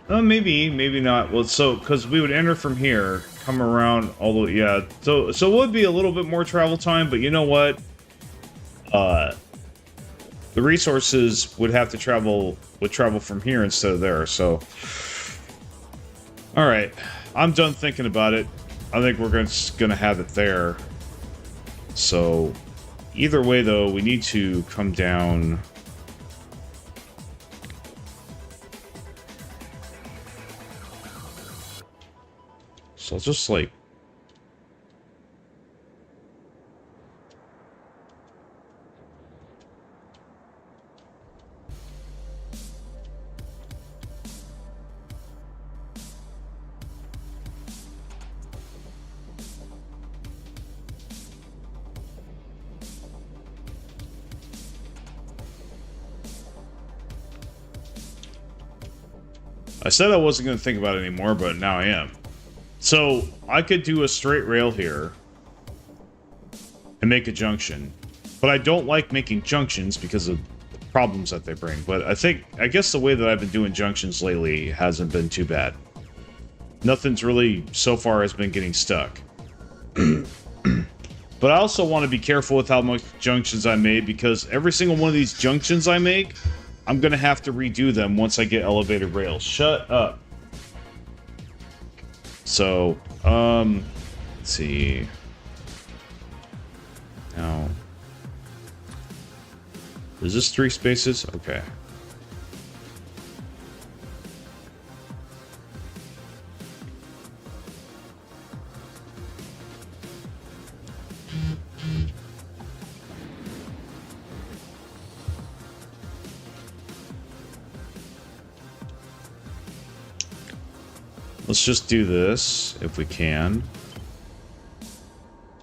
Maybe not. Well, so, because we would enter from here, come around all the way, yeah. So it would be a little bit more travel time, but you know what? The resources would have to travel from here instead of there, so. Alright. I'm done thinking about it. I think we're just gonna have it there. So, either way though, we need to come down. So I'll just, like... I said I wasn't going to think about it anymore, but now I am. So, I could do a straight rail here and make a junction. But I don't like making junctions because of the problems that they bring. But I guess the way that I've been doing junctions lately hasn't been too bad. Nothing's really, so far, has been getting stuck. But I also want to be careful with how much junctions I made, because every single one of these junctions I make, I'm going to have to redo them once I get elevated rails. Shut up. So, let's see. Now, is this 3 spaces? Okay. Let's just do this, if we can.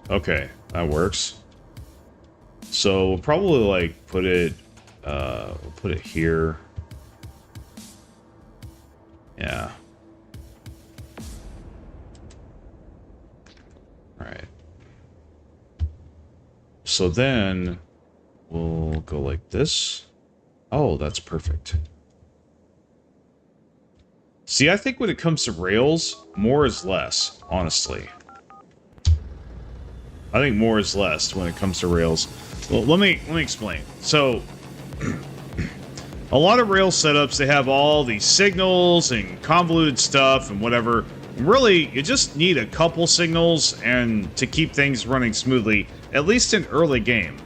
Okay, that works. So, we'll probably, like, put it here. Yeah. Alright. So then, we'll go like this. Oh, that's perfect. See, I think when it comes to rails, more is less, honestly. I think more is less when it comes to rails. Well, let me explain. So, a lot of rail setups, they have all these signals and convoluted stuff and whatever. Really, you just need a couple signals and to keep things running smoothly, at least in early game.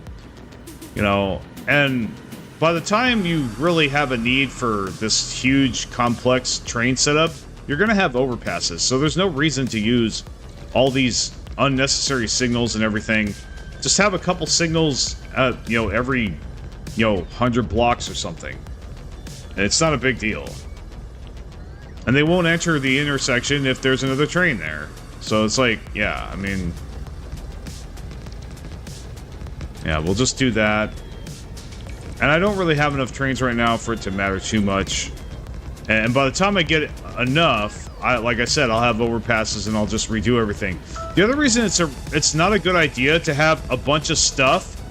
You know, and by the time you really have a need for this huge, complex train setup, you're going to have overpasses. So there's no reason to use all these unnecessary signals and everything. Just have a couple signals, you know, every, 100 blocks or something. And it's not a big deal. And they won't enter the intersection if there's another train there. So it's like, yeah, I mean... yeah, we'll just do that. And I don't really have enough trains right now for it to matter too much. And by the time I get enough, like I said, I'll have overpasses and I'll just redo everything. The other reason it's not a good idea to have a bunch of stuff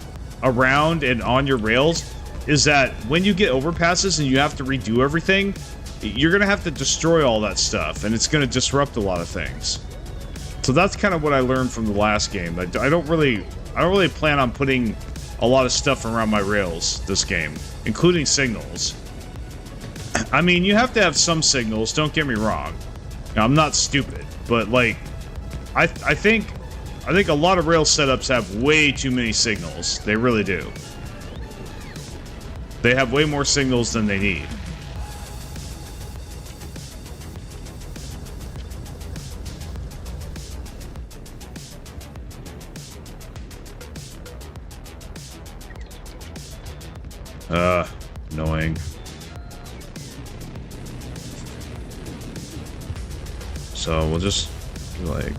around and on your rails is that when you get overpasses and you have to redo everything, you're gonna have to destroy all that stuff, and it's gonna disrupt a lot of things. So that's kind of what I learned from the last game. I don't really plan on putting a lot of stuff around my rails this game, including signals. I mean, you have to have some signals, don't get me wrong. Now, I'm not stupid, but like, I think a lot of rail setups have way too many signals. They really do. They have way more signals than they need. Annoying. So we'll just like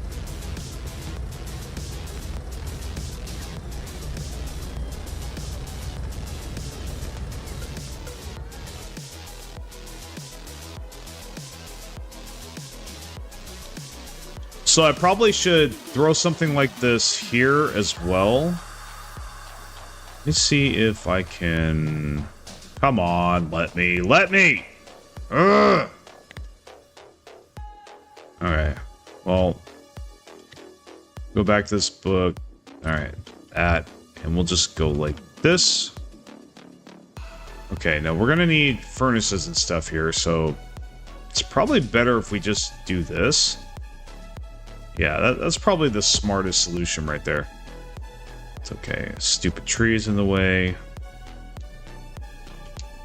so I probably should throw something like this here as well. Let's see if I can... Come on, let me! Ugh! Alright, well... Go back to this book. Alright, that. And we'll just go like this. Okay, now we're gonna need furnaces and stuff here, so... It's probably better if we just do this. Yeah, that's probably the smartest solution right there. It's okay. Stupid trees in the way.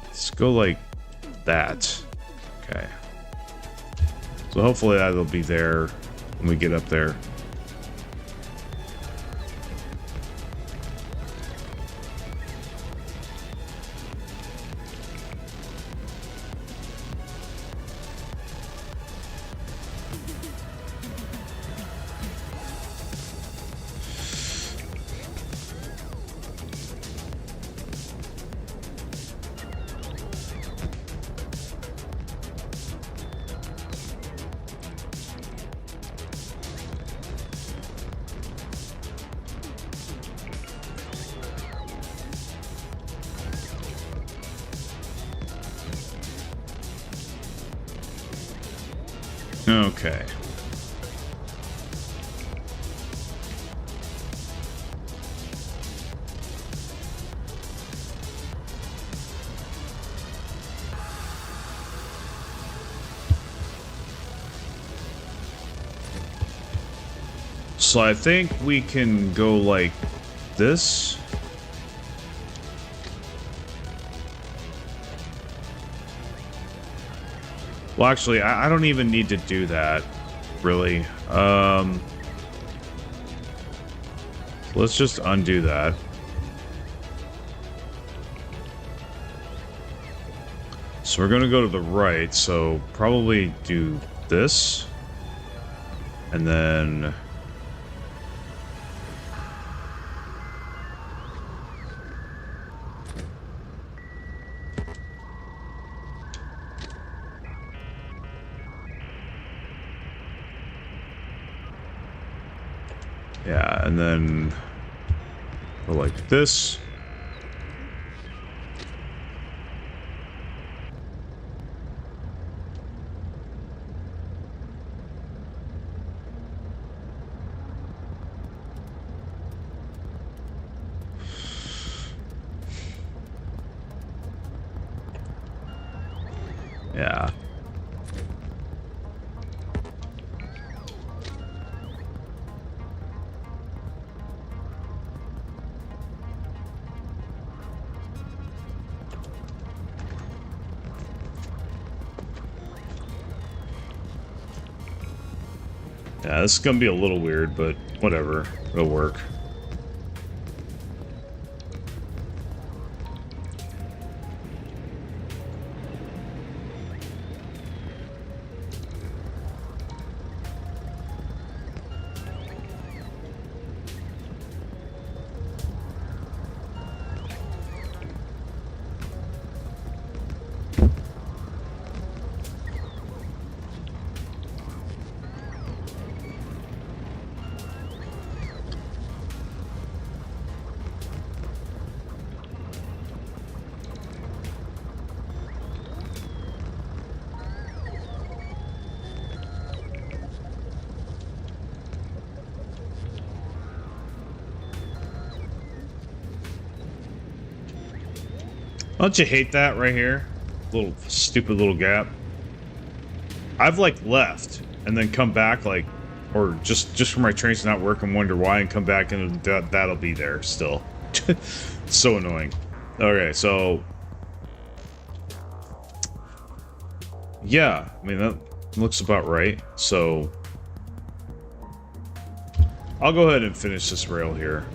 Let's go like that. Okay. So hopefully that'll be there when we get up there. Okay. So I think we can go like this. Well, actually, I don't even need to do that, really. Let's just undo that. So we're going to go to the right, so probably do this. And then... yeah, and then go like this. Yeah. Yeah, this is gonna be a little weird, but whatever. It'll work. Don't you hate that right here? Little stupid little gap. I've like left and then come back like, or just for my trains not working, wonder why, and come back and that'll be there still. So annoying. Okay, so yeah, I mean that looks about right. So I'll go ahead and finish this rail here.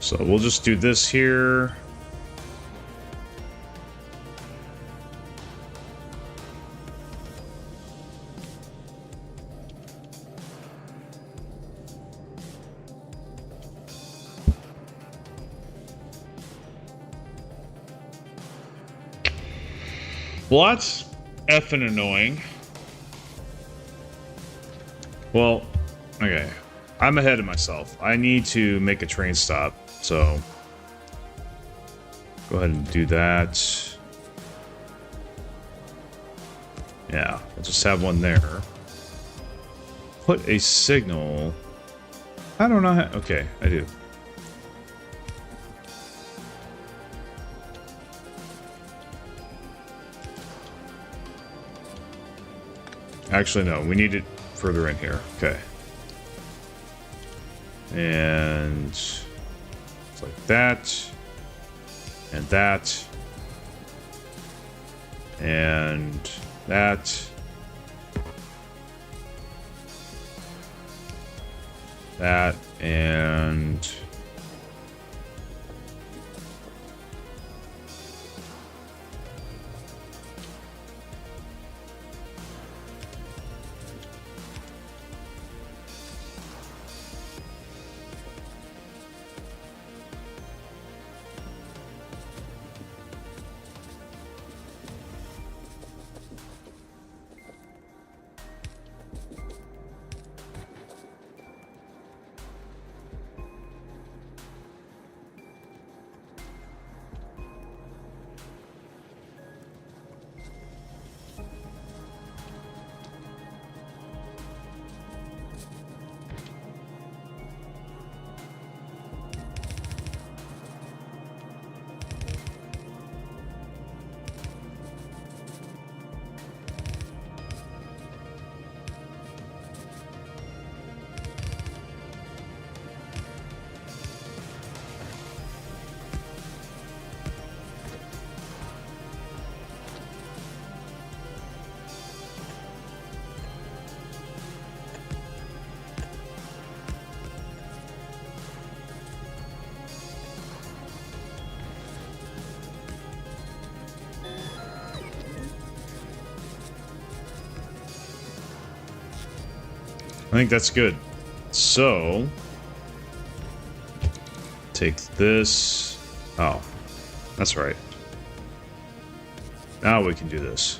So we'll just do this here. Well, that's effing annoying. Well, okay. I'm ahead of myself. I need to make a train stop, so go ahead and do that. Yeah, I'll just have one there. Put a signal. I don't know how. Okay, I do. Actually, no, we need it further in here. Okay. And it's like that. And that. And that. That. And... I think that's good. So, take this. Oh, that's right. Now we can do this.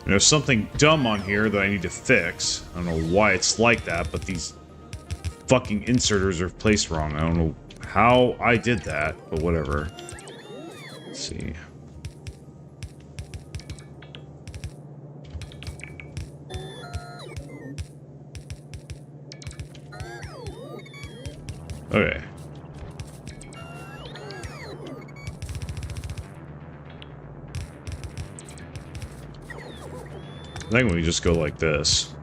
And there's something dumb on here that I need to fix. I don't know why it's like that, but these fucking inserters are placed wrong. I don't know how I did that, but whatever. Let's see. Okay. I think we just go like this.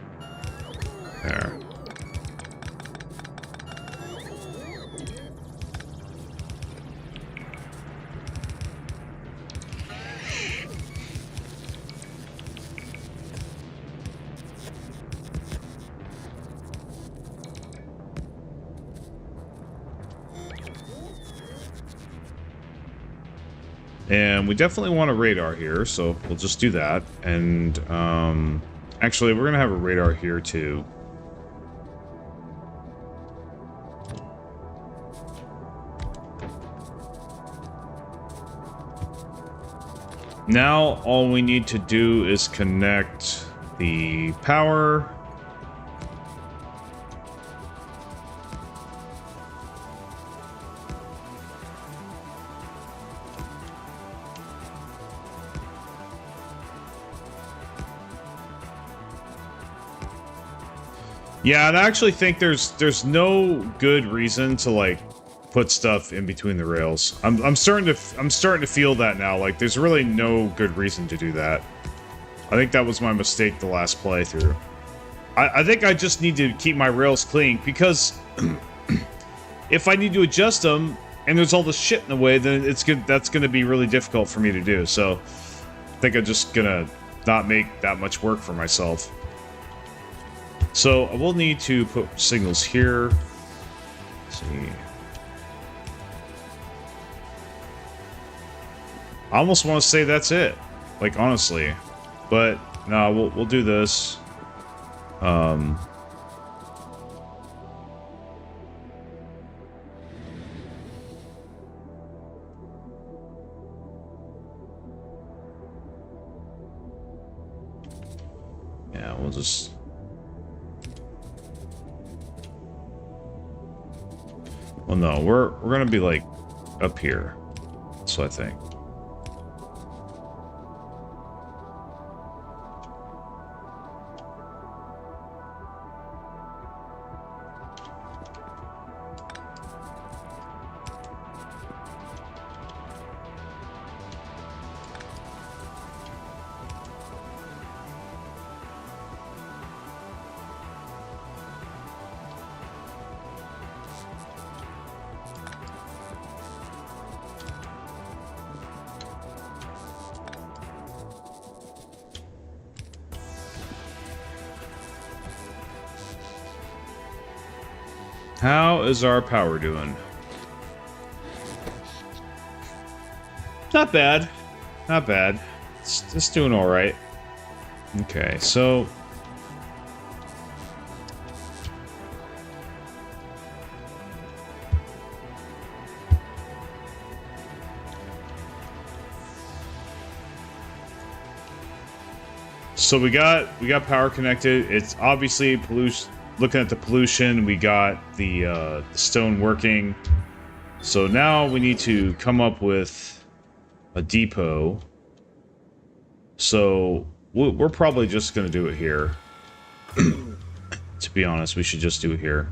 There. And we definitely want a radar here, so we'll just do that. And, actually, we're gonna have a radar here, too. Now, all we need to do is connect the power. Yeah, and I actually think there's no good reason to like put stuff in between the rails. I'm starting to feel that now. Like there's really no good reason to do that. I think that was my mistake the last playthrough. I think I just need to keep my rails clean because if I need to adjust them and there's all this shit in the way, then that's gonna be really difficult for me to do. So I think I'm just gonna not make that much work for myself. So I will need to put signals here. Let's see. I almost want to say that's it. Like honestly. But no, we'll do this. Yeah, we'll just well, no, we're gonna be like up here. So I think. How is our power doing? Not bad. Not bad. It's doing all right. Okay, so we got power connected. It's obviously pollution. Looking at the pollution, we got the stone working. So now we need to come up with a depot. So we're probably just going to do it here. To be honest, we should just do it here.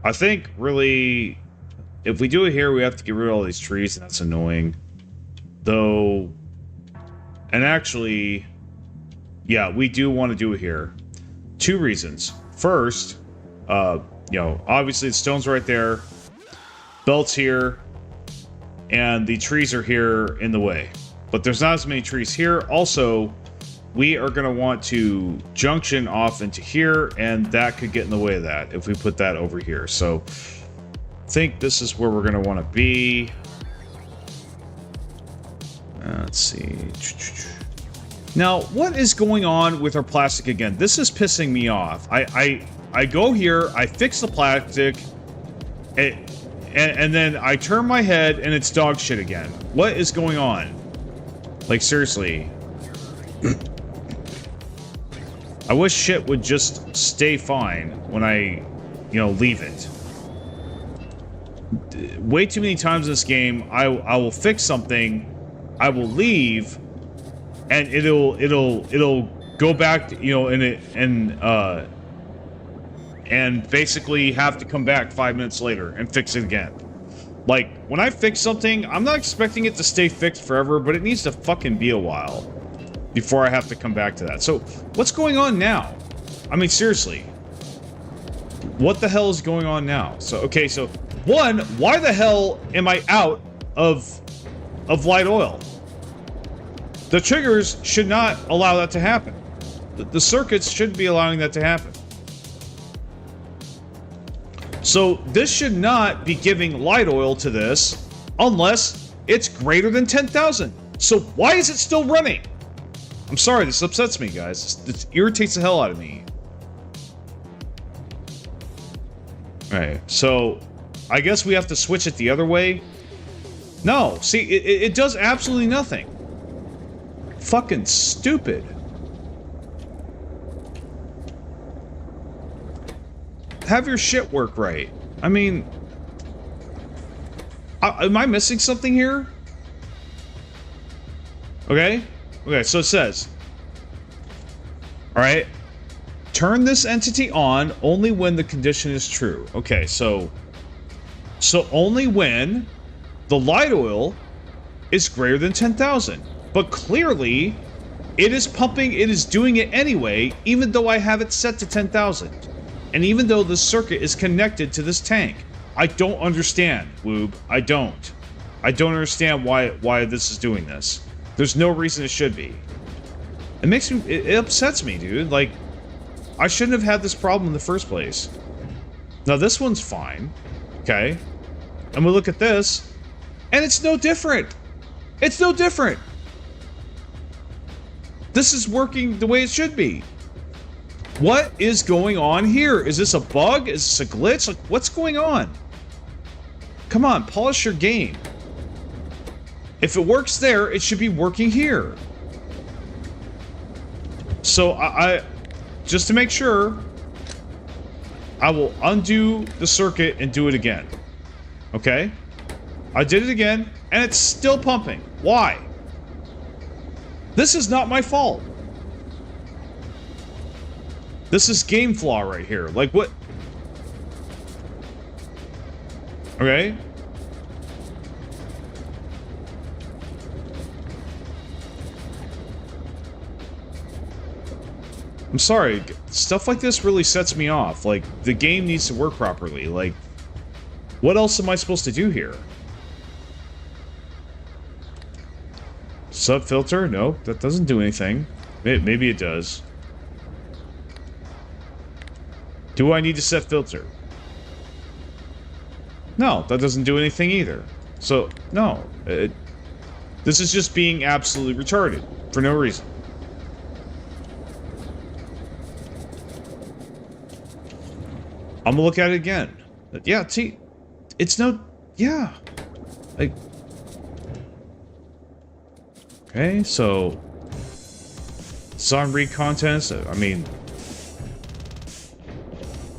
I think, really, if we do it here, we have to get rid of all these trees, and that's annoying. Though, and actually, yeah, we do want to do it here. 2 reasons. First, you know, obviously the stone's right there, belt's here, and the trees are here in the way. But there's not as many trees here. Also, we are going to want to junction off into here, and that could get in the way of that if we put that over here. So, I think this is where we're going to want to be. Let's see. Now, what is going on with our plastic again? This is pissing me off. I go here, I fix the plastic, and then I turn my head and it's dog shit again. What is going on? Like, seriously. I wish shit would just stay fine when I, you know, leave it. Way too many times in this game, I will fix something, I will leave, and it'll go back to, you know, and basically have to come back 5 minutes later and fix it again. Like, when I fix something, I'm not expecting it to stay fixed forever, but it needs to fucking be a while before I have to come back to that. So, what's going on now? I mean, seriously. What the hell is going on now? So, okay, so, one, why the hell am I out of light oil? The triggers should not allow that to happen. The circuits shouldn't be allowing that to happen. So, this should not be giving light oil to this unless it's greater than 10,000. So, why is it still running? I'm sorry, this upsets me, guys. This irritates the hell out of me. Alright, so I guess we have to switch it the other way. No, see, it does absolutely nothing. Fucking stupid. Have your shit work right. I mean, am I missing something here? Okay. Okay, so it says, all right, turn this entity on only when the condition is true. Okay, so only when the light oil is greater than 10,000. But clearly, it is pumping, it is doing it anyway, even though I have it set to 10,000. And even though the circuit is connected to this tank. I don't understand, Woob. I don't. I don't understand why this is doing this. There's no reason it should be. It makes me... It upsets me, dude. Like, I shouldn't have had this problem in the first place. Now, this one's fine. Okay? And we look at this, and it's no different. It's no different. This is working the way it should be. What is going on here? Is this a bug? Is this a glitch? Like, what's going on? Come on, polish your game. If it works there, it should be working here. So I just to make sure, I will undo the circuit and do it again. Okay? I did it again, and it's still pumping. Why? This is not my fault. This is game flaw right here. Like, what? Okay? I'm sorry, stuff like this really sets me off. Like, the game needs to work properly. Like, what else am I supposed to do here? Sub filter? No, that doesn't do anything. Maybe it does. Do I need to set filter? No, that doesn't do anything either. So, no. This is just being absolutely retarded. For no reason. I'm gonna look at it again. Yeah, see, it's no... Yeah. Like... Okay, so... Song read contents, I mean...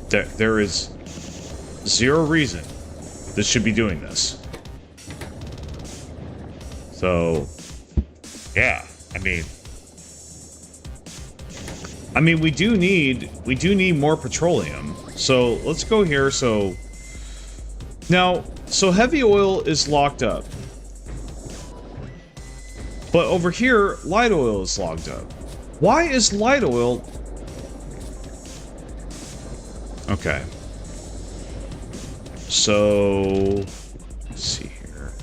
There is zero reason this should be doing this. So... Yeah, I mean, we do need more petroleum. So let's go here. So now, heavy oil is locked up, but over here, light oil is locked up. Why is light oil? Okay. So let's see here.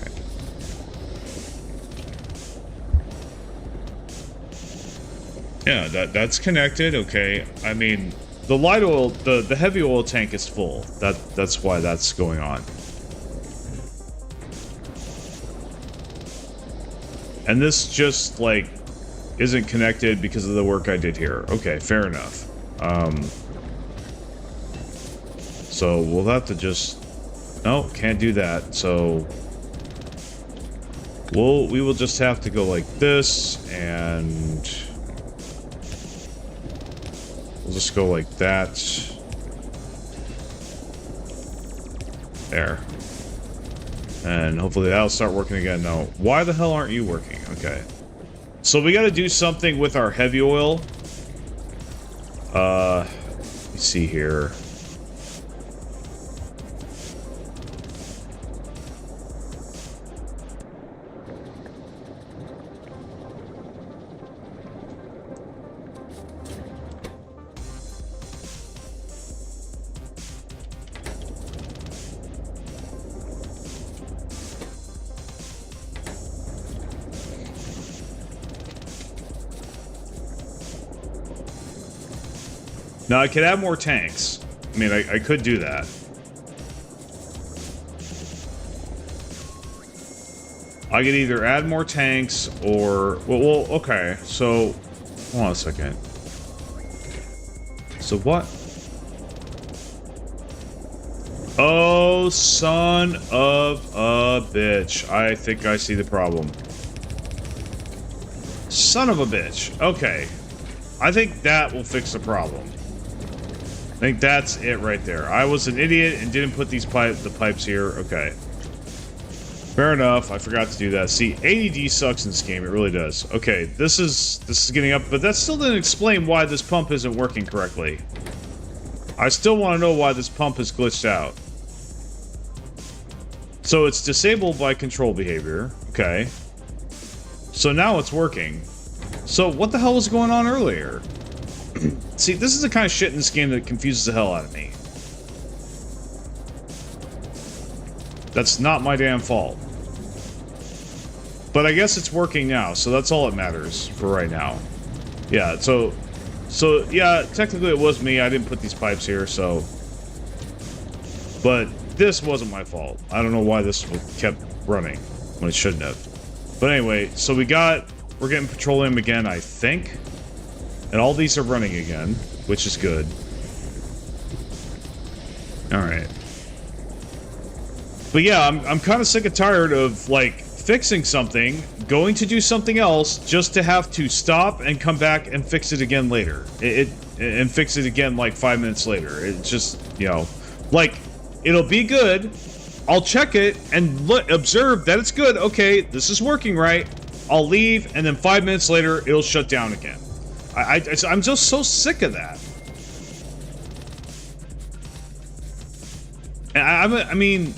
Okay. Yeah, that's connected. Okay. I mean, the light oil, the heavy oil tank is full. That's why that's going on. And this just, like, isn't connected because of the work I did here. Okay, fair enough. So we'll have to just... No, can't do that. So we will just have to go like this, and we'll just go like that. There. And hopefully that'll start working again. No. Why the hell aren't you working? Okay. So we gotta do something with our heavy oil. Let's see here. Now, I could add more tanks. I mean, I could do that. I could either add more tanks or... Well, okay. So, hold on a second. So what? Oh, son of a bitch. I think I see the problem. Son of a bitch. Okay. I think that will fix the problem. I think that's it right there. I was an idiot and didn't put these the pipes here. Okay. Fair enough. I forgot to do that. See, ADD sucks in this game. It really does. Okay, this is getting up, but that still didn't explain why this pump isn't working correctly. I still want to know why this pump is glitched out. So it's disabled by control behavior. Okay. So now it's working. So what the hell was going on earlier? See, this is the kind of shit in this game that confuses the hell out of me. That's not my damn fault. But I guess it's working now, so that's all that matters for right now. Yeah, so yeah, technically it was me. I didn't put these pipes here, so... But this wasn't my fault. I don't know why this kept running when it shouldn't have. But anyway, so we're getting petroleum again, I think. And all these are running again, which is good. Alright. But yeah, I'm kind of sick and tired of, like, fixing something, going to do something else, just to have to stop and come back and fix it again later. And fix it again, like, 5 minutes later. It's just, you know, like, it'll be good, I'll check it, and observe that it's good, okay, this is working right, I'll leave, and then 5 minutes later, it'll shut down again. I'm just so sick of that. And I mean,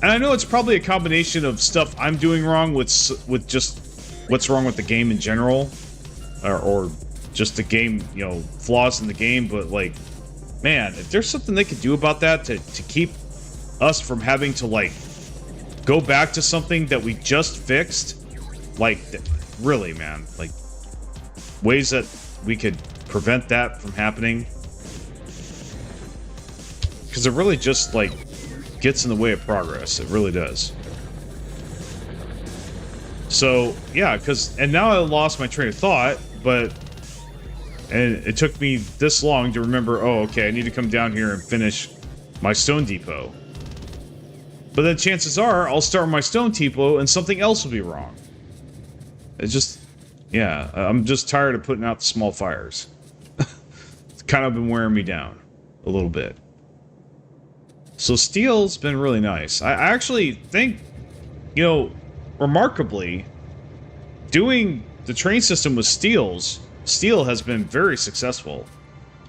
and I know it's probably a combination of stuff I'm doing wrong with just what's wrong with the game in general, or just the game, you know, flaws in the game. But like, man, if there's something they could do about that to keep us from having to like go back to something that we just fixed, like, really, man, like ways that we could prevent that from happening, because it really just like gets in the way of progress. It really does. So yeah, and now I lost my train of thought, and it took me this long to remember, oh, okay, I need to come down here and finish my stone depot. But then chances are I'll start my stone depot and something else will be wrong. It's just, yeah, I'm just tired of putting out the small fires. It's kind of been wearing me down a little bit. So steel's been really nice. I actually think, you know, remarkably, doing the train system with steel has been very successful.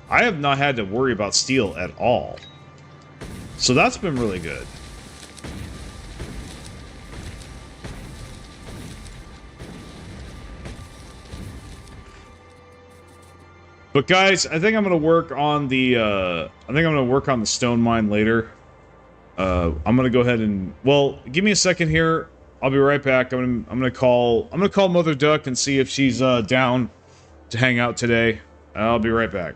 I have not had to worry about steel at all. So that's been really good. But guys, I think I'm gonna work on the stone mine later. I'm gonna go ahead and, well, give me a second here. I'll be right back. I'm gonna call Mother Duck and see if she's down to hang out today. I'll be right back.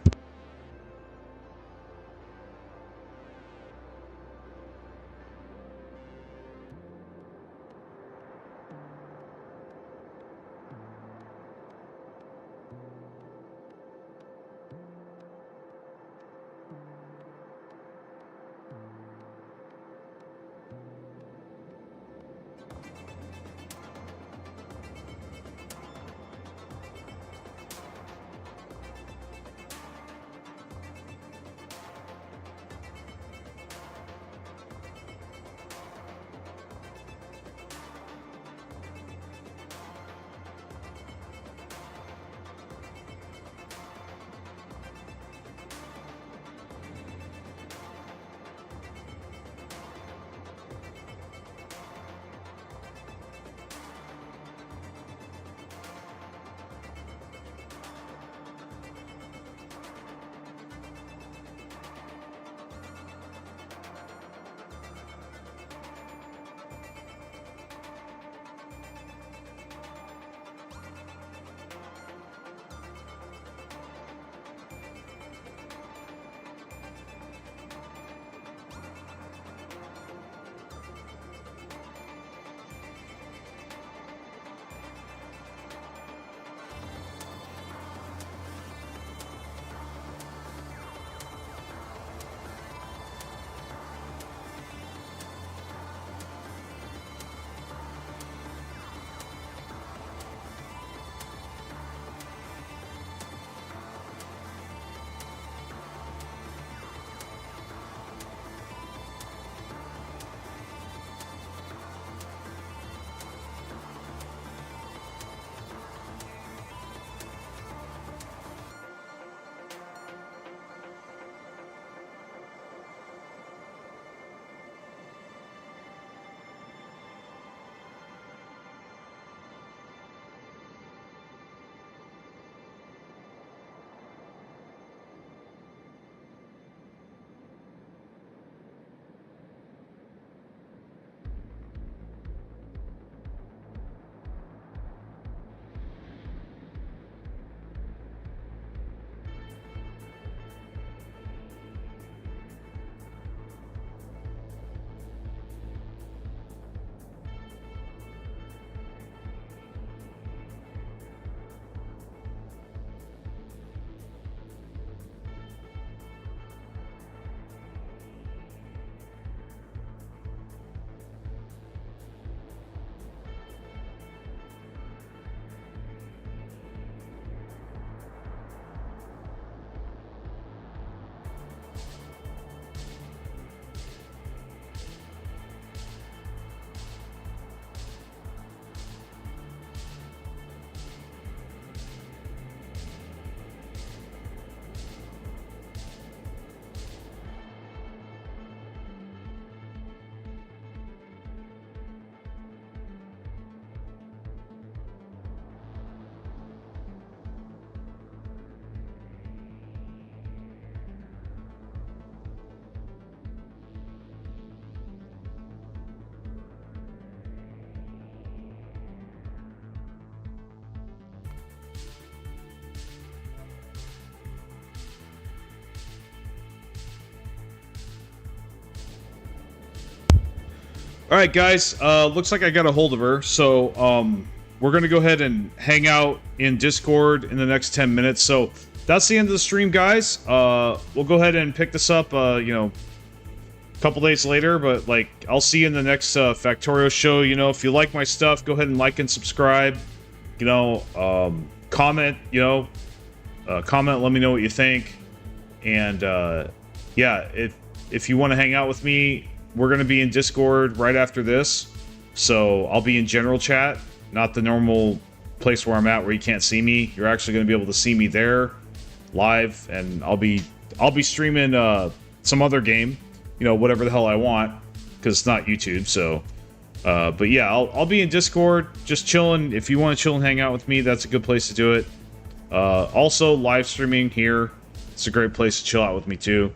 All right, guys. Looks like I got a hold of her. So we're going to go ahead and hang out in Discord in the next 10 minutes. So that's the end of the stream, guys. We'll go ahead and pick this up, you know, a couple days later. But, like, I'll see you in the next Factorio show. You know, if you like my stuff, go ahead and like and subscribe. You know, comment, you know, comment, let me know what you think. And, yeah, if you want to hang out with me, we're going to be in Discord right after this. So I'll be in general chat, not the normal place where I'm at where you can't see me. You're actually going to be able to see me there live, and I'll be streaming some other game, you know, whatever the hell I want, because it's not YouTube. So but yeah, I'll be in Discord just chilling. If you want to chill and hang out with me, that's a good place to do it. Also live streaming here, it's a great place to chill out with me too.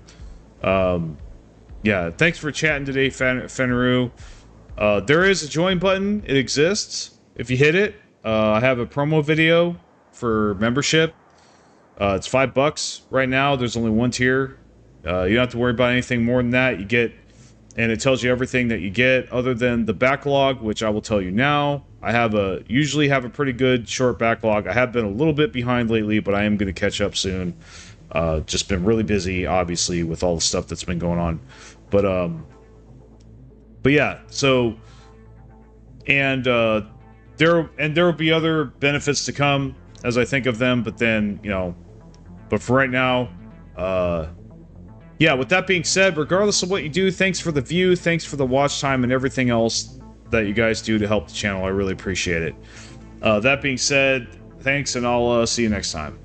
Yeah, thanks for chatting today, Fenru. There is a join button. It exists. If you hit it, I have a promo video for membership. It's $5 right now. There's only one tier. You don't have to worry about anything more than that. You get, and it tells you everything that you get other than the backlog, which I will tell you now. I usually have a pretty good short backlog. I have been a little bit behind lately, but I am going to catch up soon. Just been really busy, obviously, with all the stuff that's been going on. But yeah, so, and there will be other benefits to come as I think of them, but then, you know, but for right now, yeah, with that being said, regardless of what you do, thanks for the view, thanks for the watch time, and everything else that you guys do to help the channel. I really appreciate it. That being said, thanks, and I'll see you next time.